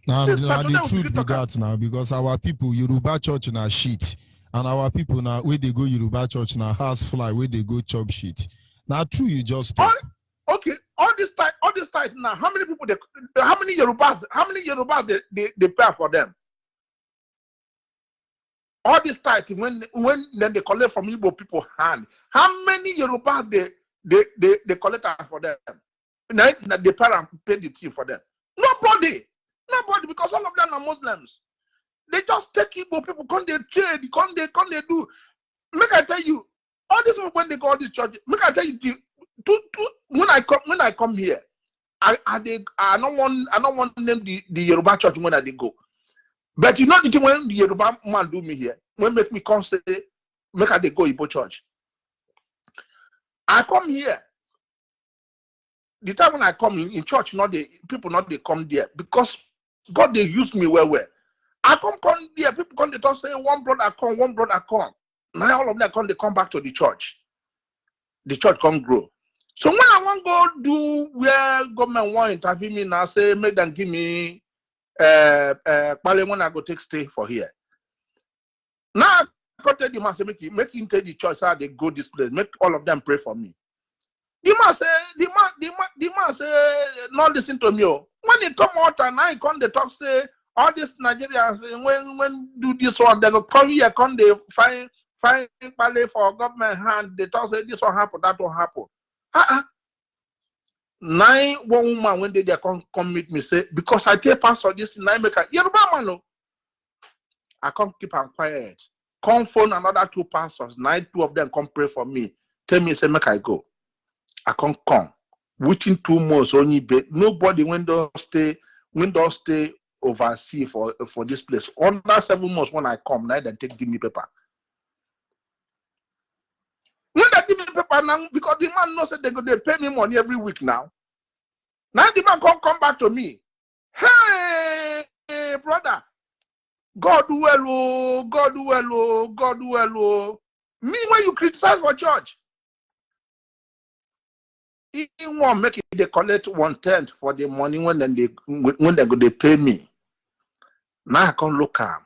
Now the truth be that now because our people Yoruba church na shit and our people now where they go Yoruba church na house fly where they go chop shit. Now true you just talk. Okay, all this time now. How many people? How many Yorubas they pay for them? All this time when then they collect from Igbo people hand. How many Yorubas they collect for them? Now the parents pay the tea for them. Nobody, because all of them are Muslims. They just take Igbo people, come they trade, come they do. Make I tell you, all this when they go all this church. Make I tell you. When I come here, I don't want to name the Yoruba church when I go. But you know the thing when the Yoruba man do me here, when make me come say make I go Igbo church. I come here. The time when I come in church, not the people not they come there because God they use me well. I come there, people come they talk say one brother come. Now all of them they come back to the church. The church come grow. So when I want to go do where government want to interview me now, say make them give me when I go take stay for here. Now I go tell the man say make him take the choice how they go this place. Make all of them pray for me. The man say, not listen to me. When he come out and I come the talk say, all these Nigerians, when do this one, they go come here, come they find ballet for government hand, they talk say this will happen, that will happen. 9 one woman when they come meet me say, because I tell pastor this, 9 make a Yoruba man no. I can't keep am quiet. Come phone another 2 pastors, 9 2 of them come pray for me. Tell me, say, make I go. I can't come. Within 2 months, Onyibe, nobody when don't stay overseas for this place. Under 7 months when I come, now they give me paper. When they give me paper now, because the man knows that they pay me money every week now. Now the man come back to me. Hey, brother. God well, oh, God well, oh, God well, oh. Me when you criticize for church, he won't make it. They collect 1/10 for the money when they pay me. Now I can't look calm.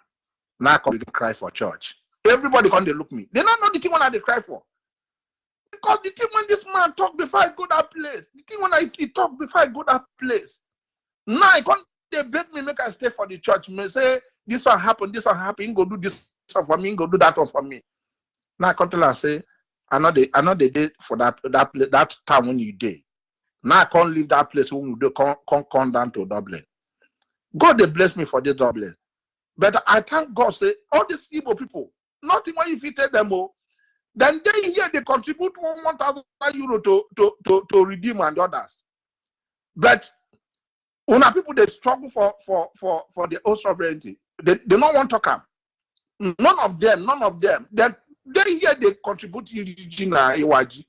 Now I can't cry for church. Everybody can't look me. They don't know the thing when they cry for. Because the thing when this man talk before I go that place, the thing when he talk before I go that place. Now I can't. They beg me make I stay for the church. Me say this will happen, this will happen. Go do this for me, go do that one for me. Now I come tell her say, I know the day for that time when you day. Now I can't leave that place when we do come down to Dublin. God they bless me for this Dublin. But I thank God say all these Igbo people, nothing when you fit them all, then they here they contribute 1,000 euro to redeem and others. But when people they struggle for their own sovereignty, they don't want to come. None of them. They here they contribute to EWG.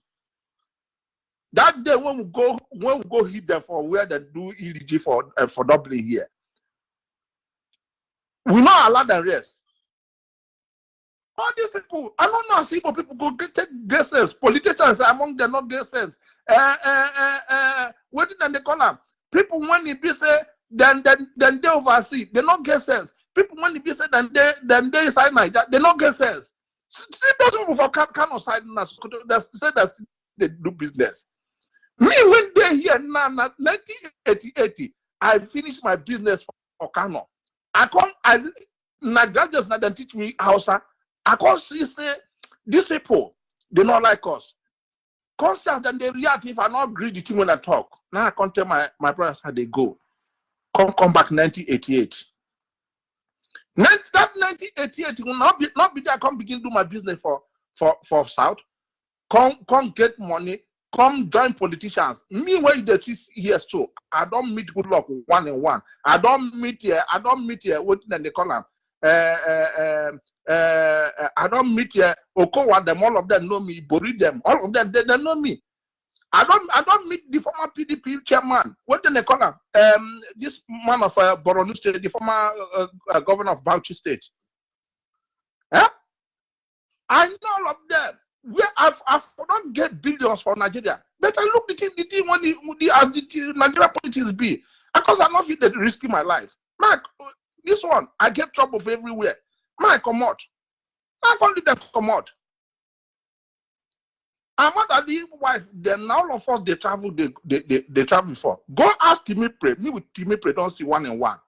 That day when we go hit them for where they do EWG for Dublin here, we not allow them rest. All these people, I don't know how people go take gay sense. Politicians among them not gay sense. What did they call them? People when they be say then they oversee, they not get sense. People when they be say then they inside Nigeria, they not get sense. Those people for kind of side that say that they do business. Me when they here now 1980, I finished my business for Kano. My graduates now they teach me Hausa. I can't see say these people they not like us. Concept and they react if I not agree the thing when I talk. Now I can't tell my brothers how they go. Come back 1988. That 1988 will not be there. I come begin do my business for South. Come get money. Come join politicians. Me when they teach here too. I don't meet good luck 1 and 1. I don't meet here. What then they call them? I don't meet here. Okowa them. All of them know me. Bori them. All of them they know me. I don't meet the former PDP chairman. What do they call him? This man of Borno State, the former governor of Bauchi State. I know all of them. Where I don't get billions for Nigeria. But I look the thing when the Nigeria politics be. Because I not feel that risking my life. Mark, this one, I get trouble for everywhere. Man, come out. I can't let them come out. I'm not the wife. Then all of us they travel. They travel before. Go ask Timmy Pray. Me with Timmy Pray don't see 1 and 1.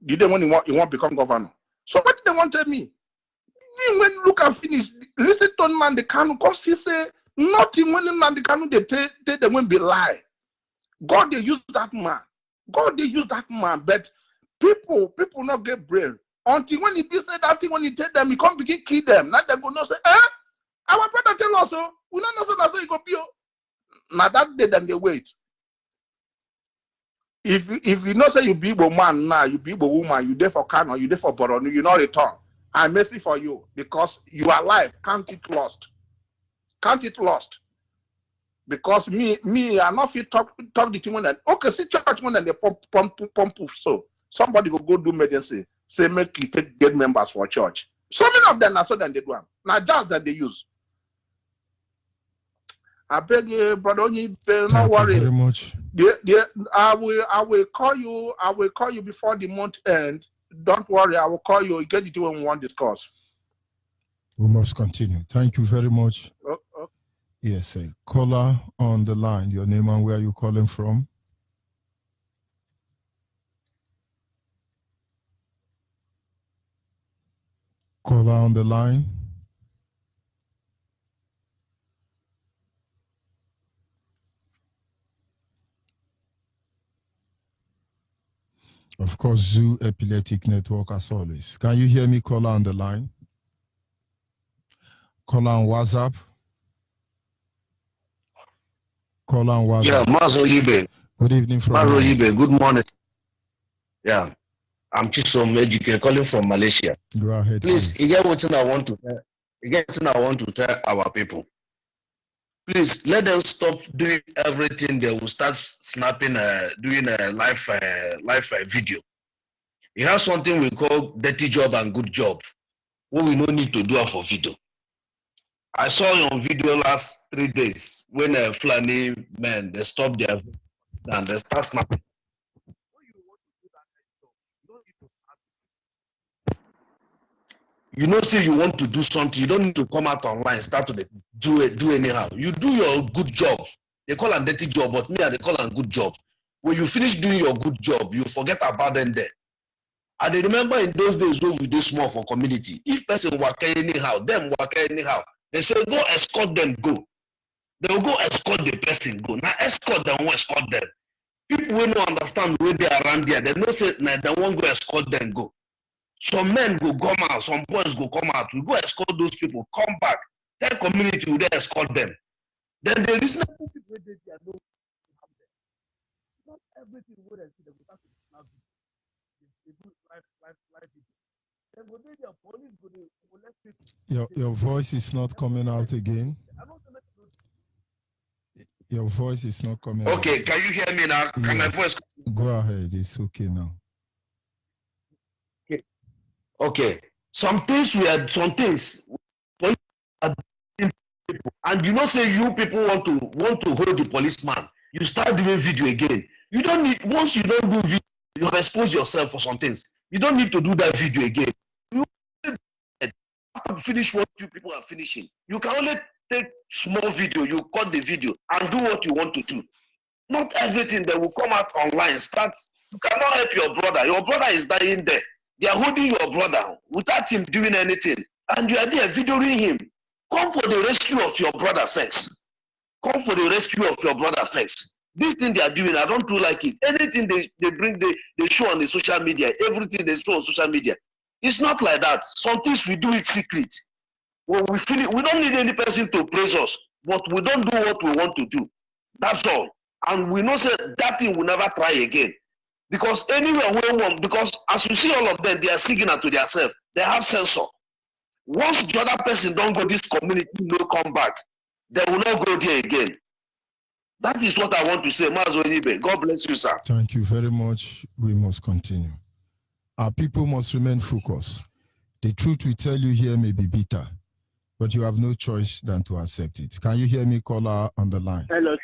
Did they want you want become governor? So what did they want to tell me? Me when look and finish. Listen to man the Kanu because he say nothing when man the Kanu they take them when be lie. God they use that man. God they use that man. But people not get brain until when he be say that thing when he tell them he can't begin kill them. Now they go no say our brother tell us so. We don't know so you go be. Now that day then they wait. If you know say you be Igbo man now, you be Igbo woman, you there for Kano, you there for Borno, you not return. I'm mercy for you because you are alive. Count it lost. Count it lost. Because me, I not feel talk the thing when okay, see church when they pump so somebody go do medicine, say make you get members for church. So many of them are so then they do. Now just that they use. I beg you, brother Onyibe, not worry. Thank you very much. I will call you. I will call you before the month end. Don't worry, I will call you. You get it when we want to discuss. We must continue. Thank you very much. Okay. Yes, sir. Caller on the line. Your name and where you calling from? Caller on the line. Of course, Zoo Epileptic Network as always. Can you hear me, caller on the line? Caller on WhatsApp. Caller on WhatsApp. Yeah, Mas Onyibe. Good evening from Mas Malaysia. Onyibe, good morning. Yeah, I'm Chisom Ejike calling from Malaysia. Go ahead, please. You get what I want to tell. You get what I want to tell our people. Please let them stop doing everything. They will start snapping, doing a live video. You have something we call dirty job and good job. What we don't need to do for video. I saw on video last 3 days when a Fulani men they stop their and they start snapping. You know, say you want to do something, you don't need to come out online, start to do anyhow. You do your good job. They call it dirty job, but me, they call it good job. When you finish doing your good job, you forget about them there. And they remember in those days when we do small for community, if person work anyhow, them work anyhow, they say go escort them, go. They will go escort the person, go. Now escort them, won't escort them. People will not understand where they are around there. They don't say, nah, they won't go escort them, go. Some men go come out, some boys go come out. We go escort those people, come back. Tell community we escort them. Then they listen to people where they are no. Not everything where they see them without to snap they do live video. Then go there, police go let people. Your voice is not coming out again. Your voice is not coming out. Okay, can you hear me now? Can my voice? Go ahead, it's okay now. Okay, some things and you know, say you people want to hold the policeman. You start doing video again. You don't need, once you don't do video, you have exposed yourself for some things. You don't need to do that video again. You have to finish what you people are finishing. You can only take small video. You cut the video and do what you want to do. Not everything that will come out online starts. You cannot help your brother. Your brother is dying there. They are holding your brother without him doing anything. And you are there videoing him. Come for the rescue of your brother first. Come for the rescue of your brother first. This thing they are doing, I don't like it. Anything they bring, they show on the social media, everything they show on social media. It's not like that. Some things we do it secret. When we finish, we don't need any person to praise us, but we don't do what we want to do. That's all. And we know that thing will never try again. Because anywhere we want, because as you see all of them, they are signal to themselves. They have sensor. Once the other person don't go this community, no come back. They will not go there again. That is what I want to say. Mas Onyibe. God bless you, sir. Thank you very much. We must continue. Our people must remain focused. The truth we tell you here may be bitter, but you have no choice than to accept it. Can you hear me, caller on the line? Hello.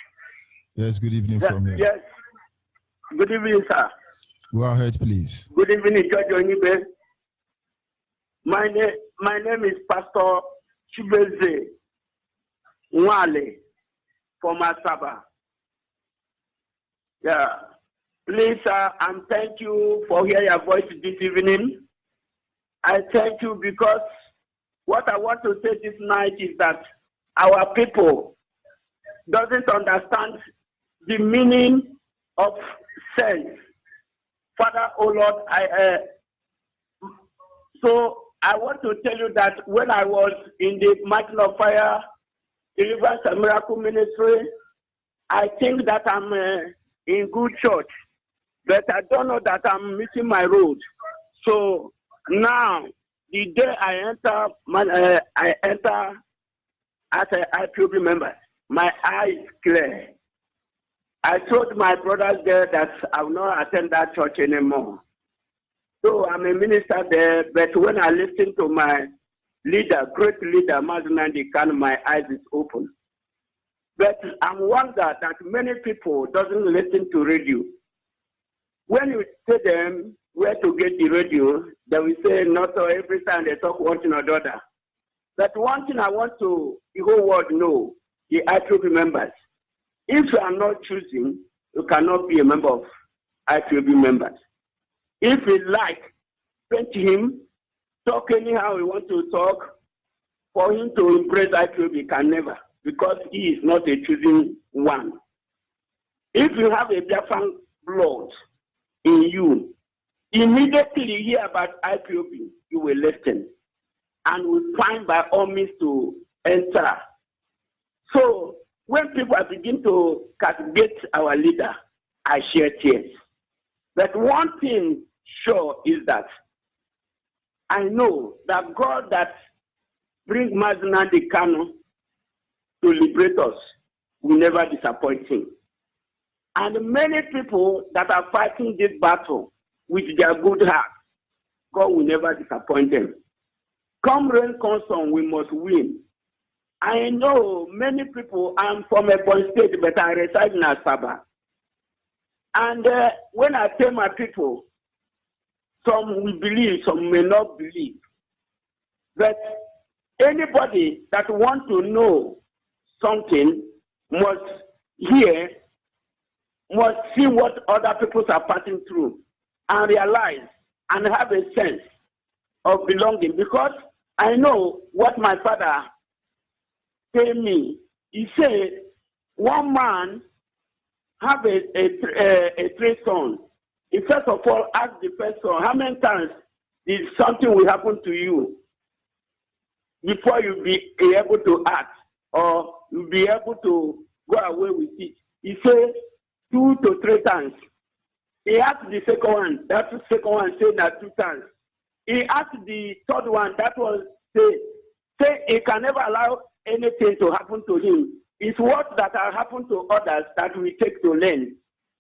Yes, good evening from here. Yes. Good evening, sir. Go ahead, please. Good evening, Judge Onyibe. My name is Pastor Chibeze Nwale from Asaba. Yeah. Please, sir, and thank you for hearing your voice this evening. I thank you because what I want to say this night is that our people doesn't understand the meaning of sense. Father, oh Lord, so I want to tell you that when I was in the Mountain of Fire Deliverance and Miracle Ministry, I think that I'm in good church, but I don't know that I'm missing my road. So now, the day I enter as an IPOB member, my eyes clear. I told my brothers there that I will not attend that church anymore. So I'm a minister there, but when I listen to my leader, great leader, Mazunandi Khan, my eyes is open. But I'm wonder that many people doesn't listen to radio. When you tell them where to get the radio, they will say not so every time they talk one thing or the other. But one thing I want to the whole world know the IPOB members. If you are not choosing, you cannot be a member of IPOB members. If you like, paint him, talk anyhow he wants to talk, for him to impress IPOB, he can never, because he is not a choosing one. If you have a Biafran blood in you, immediately hear about IPOB, you will listen and will find by all means to enter. So when people begin to castigate our leader, I share tears. But one thing sure is that I know that God that brings Mazinandi Kanu to liberate us will never disappoint him. And many people that are fighting this battle with their good heart, God will never disappoint them. Come rain, come sun, we must win. I know many people, I'm from a Ebonyi State, but I reside in Asaba. And when I tell my people, some will believe, some may not believe. But anybody that wants to know something must hear, must see what other people are passing through and realize and have a sense of belonging. Because I know what my father told me. He said, one man have a three sons. He first of all asked the first son, how many times did something will happen to you before you be able to act or you be able to go away with it? He said 2 to 3 times. He asked the second one. That second one said that 2 times. He asked the third one. That was say he can never allow anything to happen to him. It's what that have happened to others that we take to learn.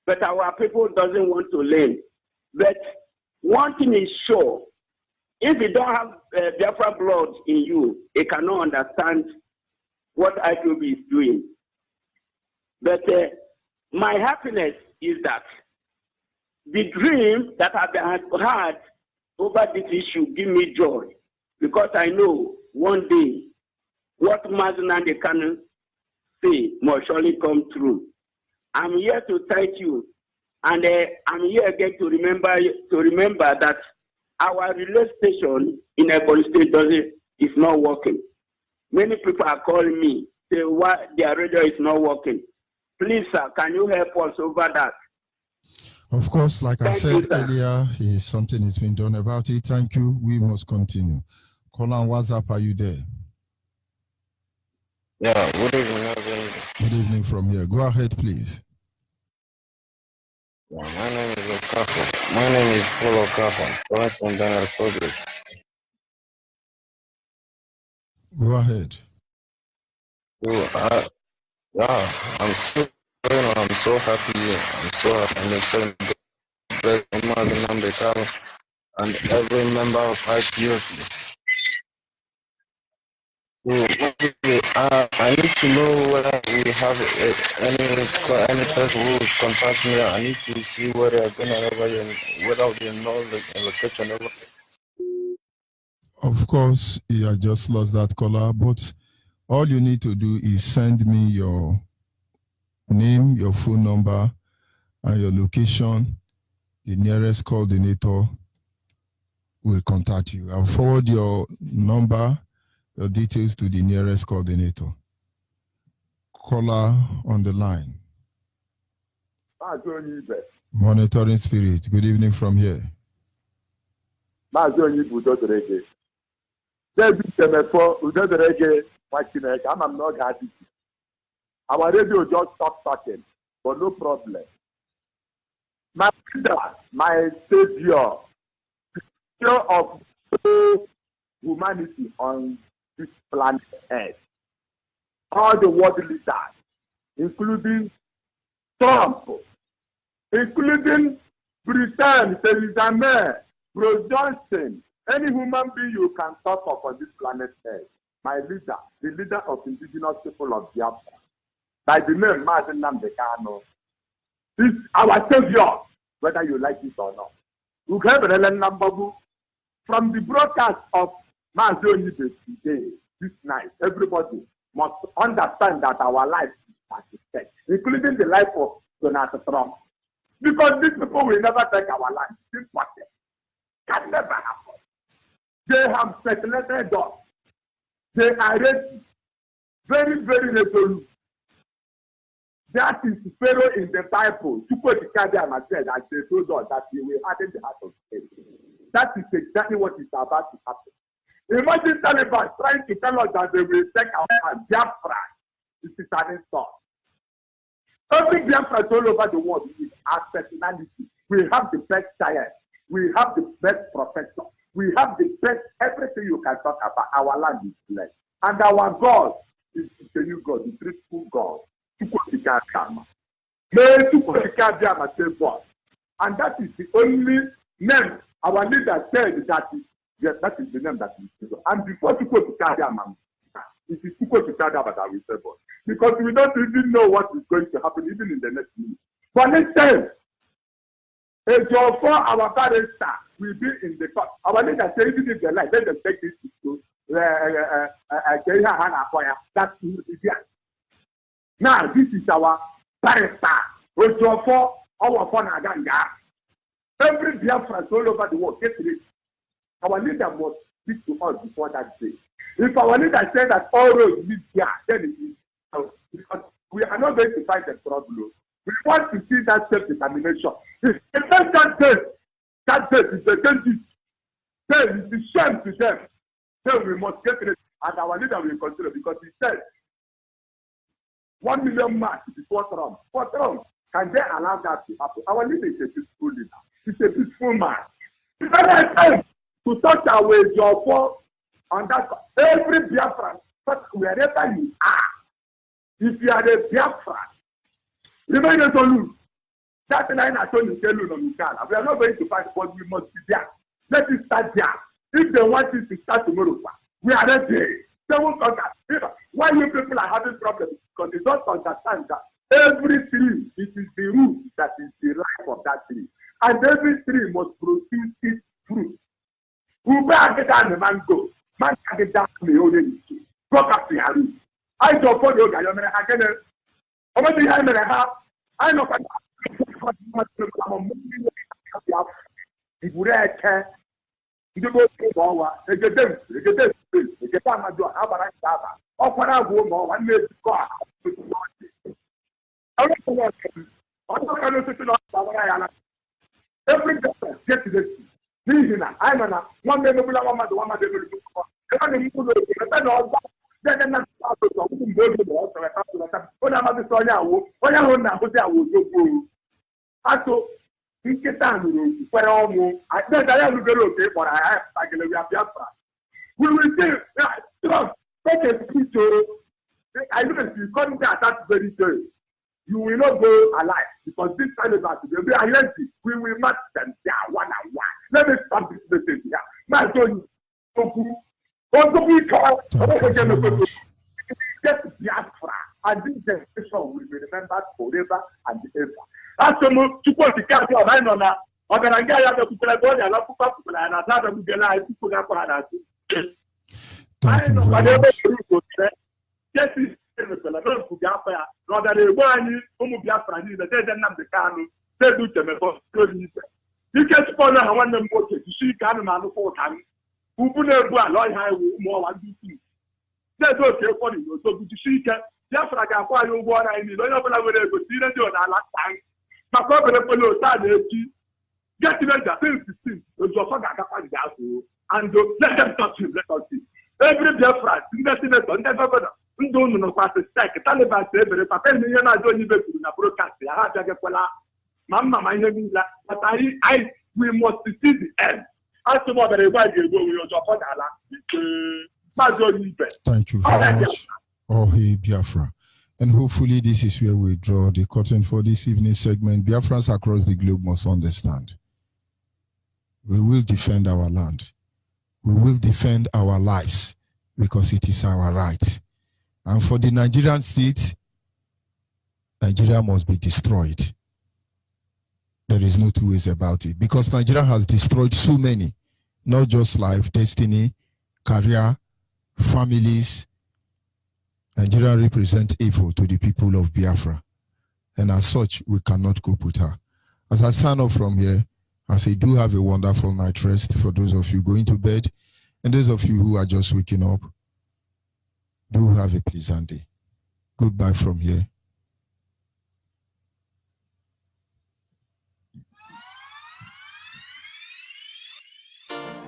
But our people doesn't want to learn. But one thing is sure, if you don't have Biafra blood in you, you cannot understand what IPOB is doing. But my happiness is that the dream that I've had over this issue give me joy, because I know one day what Mazinandi Kanu say must surely come true. I'm here to thank you, and I'm here again to remember that our relay station in Ebonyi State is not working. Many people are calling me, say why their radio is not working. Please, sir, can you help us over that? Of course, like I said earlier, something is being done about it. Thank you. We must continue. Colin, what's up? Are you there? Yeah, good evening. Good evening from here. Go ahead, please. Yeah, my name is Okafor. My name is Paul Okafor, calling from Ghana Republic. Go ahead. So, I'm so happy. I'm so happy. I'm excited and every member of IPOP. So, I need to know whether we have any person who will contact me. I need to see whether they're whether they know the location. Of course, I just lost that caller, but all you need to do is send me your name, your phone number, and your location. The nearest coordinator will contact you. I'll forward your number, your details to the nearest coordinator. Caller on the line. Onyibe. Monitoring Spirit. Good evening from here. Onyibe Udodorege. David Temefo Udodorege Machineke. I'm not happy. Our radio just stopped talking, but no problem. My leader, my savior, of humanity on this planet Earth. All the world leaders, including Trump, including Britain, Theresa May, Bruce Johnson, any human being you can talk of on this planet Earth. My leader, the leader of indigenous people of Biafra, by the name Mazinandi Kanu, is our savior, whether you like it or not. From the broadcast of Onyibe today, this night, everybody, must understand that our life is at stake, including the life of Donald Trump. Because these people will never take our life. This party can never happen. They have speculated us. They are ready, very, very resolute. That is Pharaoh in the Bible. Chukwuemeka said that they told us that he will harden the heart of Pharaoh. That is exactly what is about to happen. Imagine Taliban trying to tell us that they will take our land. Biafra. This is an insult. Every Biafra all over the world is our personality. We have the best science. We have the best professor. We have the best everything you can talk about. Our land is blessed. And our God is the new God, the truthful God. And that is the only name our leader said that is the name that is. And before to go to Kadiama, it is to go to Kadiama that we say, because we don't even know what is going to happen even in the next minute. But let's say, for our barrister will be in the court. Our leader said, even if they like, let them take this to that's now, this is our barrister. For our phone agenda. Every Biafra all over the world, get ready. Our leader must speak to us before that day. If our leader said that all roads lead here, then it is because we are not going to fight the problem. We want to see that self-determination. If that day is against it, then it is shame to them. Then we must get ready. And our leader will consider because he said 1 million marks before Trump. For Trump, can they allow that to happen? Our leader is a peaceful leader. He's a peaceful man. It's not time to touch our way job for on that. Every Biafran, wherever you are, if you are a Biafran, even if you lose, that line I told you, we are not going to fight, but we must be there. Let it start there. If they want it to start tomorrow, we are ready. They won't contact. Why you people are having problems? Because they don't understand that every tree, it is the root that is the life of that tree. And every tree must produce its fruit. Who better get down the mango? Man can get down the orange tree. Go back to your root. I don't follow you. I can. I know. Every get to this. I'm an one day, we will see. Take a picture. I look at you come there that very day. You will not go alive because this time is about to be identity. We will match them there one on one. Let me stop this message here. My son, get Biafra, and this generation will be remembered forever and ever. As to support the country of Inona, or the Angaya, the people are going to put up and another will be alive to put up on us. I know whatever you could say. Yes, it's not to Biafra, nor that they want you, Biafra, the dead and not the canoe, they do them about you can spoil her one of them, you see, can man for time. Who put a lawyer more one do. That's okay for you. So, you see, Biafra can acquire your water and you don't know what I would ever see them do last time. My problem is get to the things to your father and let them touch him. Let us see. Every Biafra, never don't know what to say. Taliban say, but you're not doing it in a broadcast. I have to get Mamma, my name is but we must see the end. As to what I go, we Thank you very much. Oh, hey, Biafra. And hopefully this is where we draw the curtain for this evening segment. Biafrans across the globe must understand. We will defend our land. We will defend our lives because it is our right. And for the Nigerian state, Nigeria must be destroyed. There is no two ways about it. Because Nigeria has destroyed so many, not just life, destiny, career, families, Nigeria represents evil to the people of Biafra, and as such, we cannot cope with her. As I sign off from here, I say do have a wonderful night rest for those of you going to bed, and those of you who are just waking up, do have a pleasant day. Goodbye from here.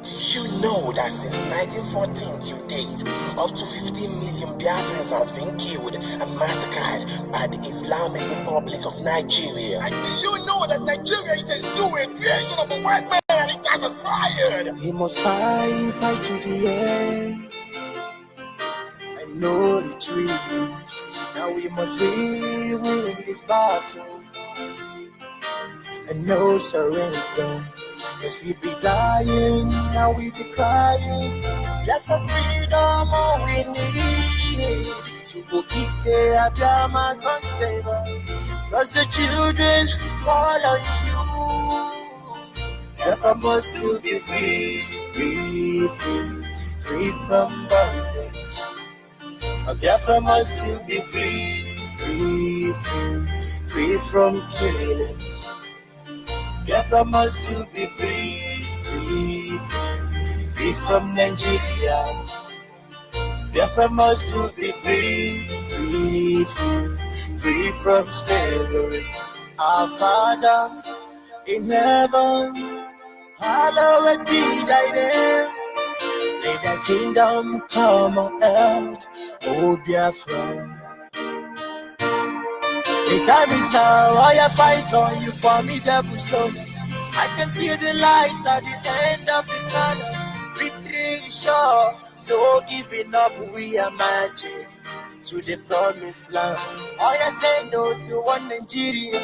Do you know that since 1914 to date, up to 15 million Biafrans has been killed and massacred by the Islamic Republic of Nigeria? And do you know that Nigeria is a zoo, a creation of a white man, and it has expired? We must fight to the end. I know the truth. Now we must win this battle. And no surrender. Yes, we be dying, now we be crying. That's for freedom all we need. To go keep the Abiyama can save us. Cause the children call on you. Biafra must to be free, free from bondage. Biafra must to be free from killings. Biafra must to be free from Nigeria. Biafra must to be free from slavery. Our Father in heaven, hallowed be thy name. May thy kingdom come on earth, O Biafra. The time is now, I fight on you formidable soldiers. I can see the lights at the end of the tunnel. Victory is sure, no giving up, we are marching to the promised land. Oh, you say no to one Nigeria.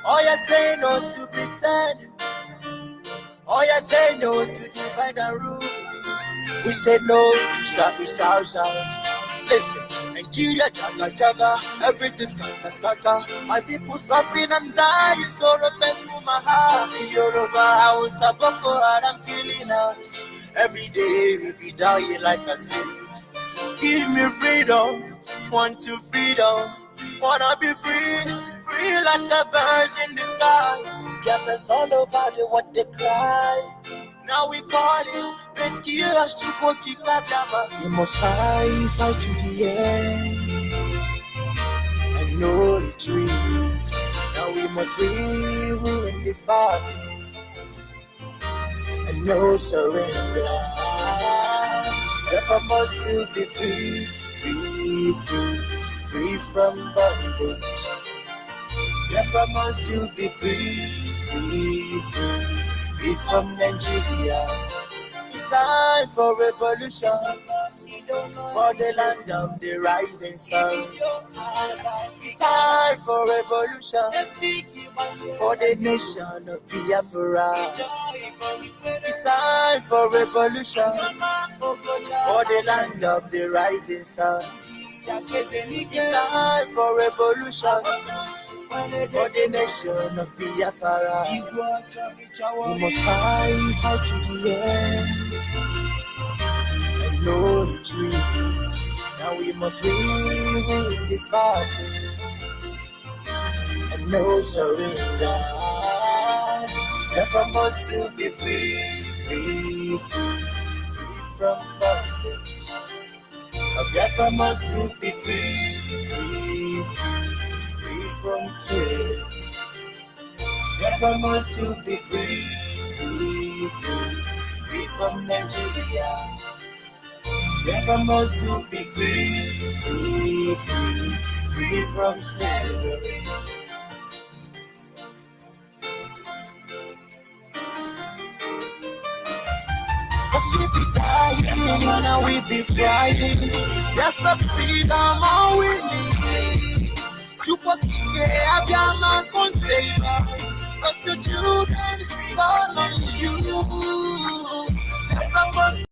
Oh, you say no to pretend. Oh, you say no to divide and rule. We say no to South. Listen, Nigeria, jaga, everything scatter. My people suffering and dying, so repent from my heart. See Yoruba, Hausa, Boko Haram killing us. Every day we be dying like a slaves. Give me freedom, want to freedom. Wanna be free like the birds in the skies. Biafrans all over the world they cry. Now we calling, rescue us to go kick Abiyama. We must fight to the end. I know the truth. Now we must win this battle. And no surrender. Biafra must still be free from bondage. Biafra must still be free from Nigeria. It's time for revolution, for the land of the rising sun. It's time for revolution, for the nation of Biafra. It's time for revolution, for the land of the rising sun. It's time for revolution, for the nation of Biafra. We must fight to the end. I know the truth. Now we must win this battle. And no surrender. Biafra must still be free from bondage. Biafra must still be free from killings. Biafra must still be free from Nigeria. Biafra must still be free from slavery. Cause we be dying, now we be crying. Biafra freedom all we need. You put the Abiyama can save us. Cause your children call on you. Biafra must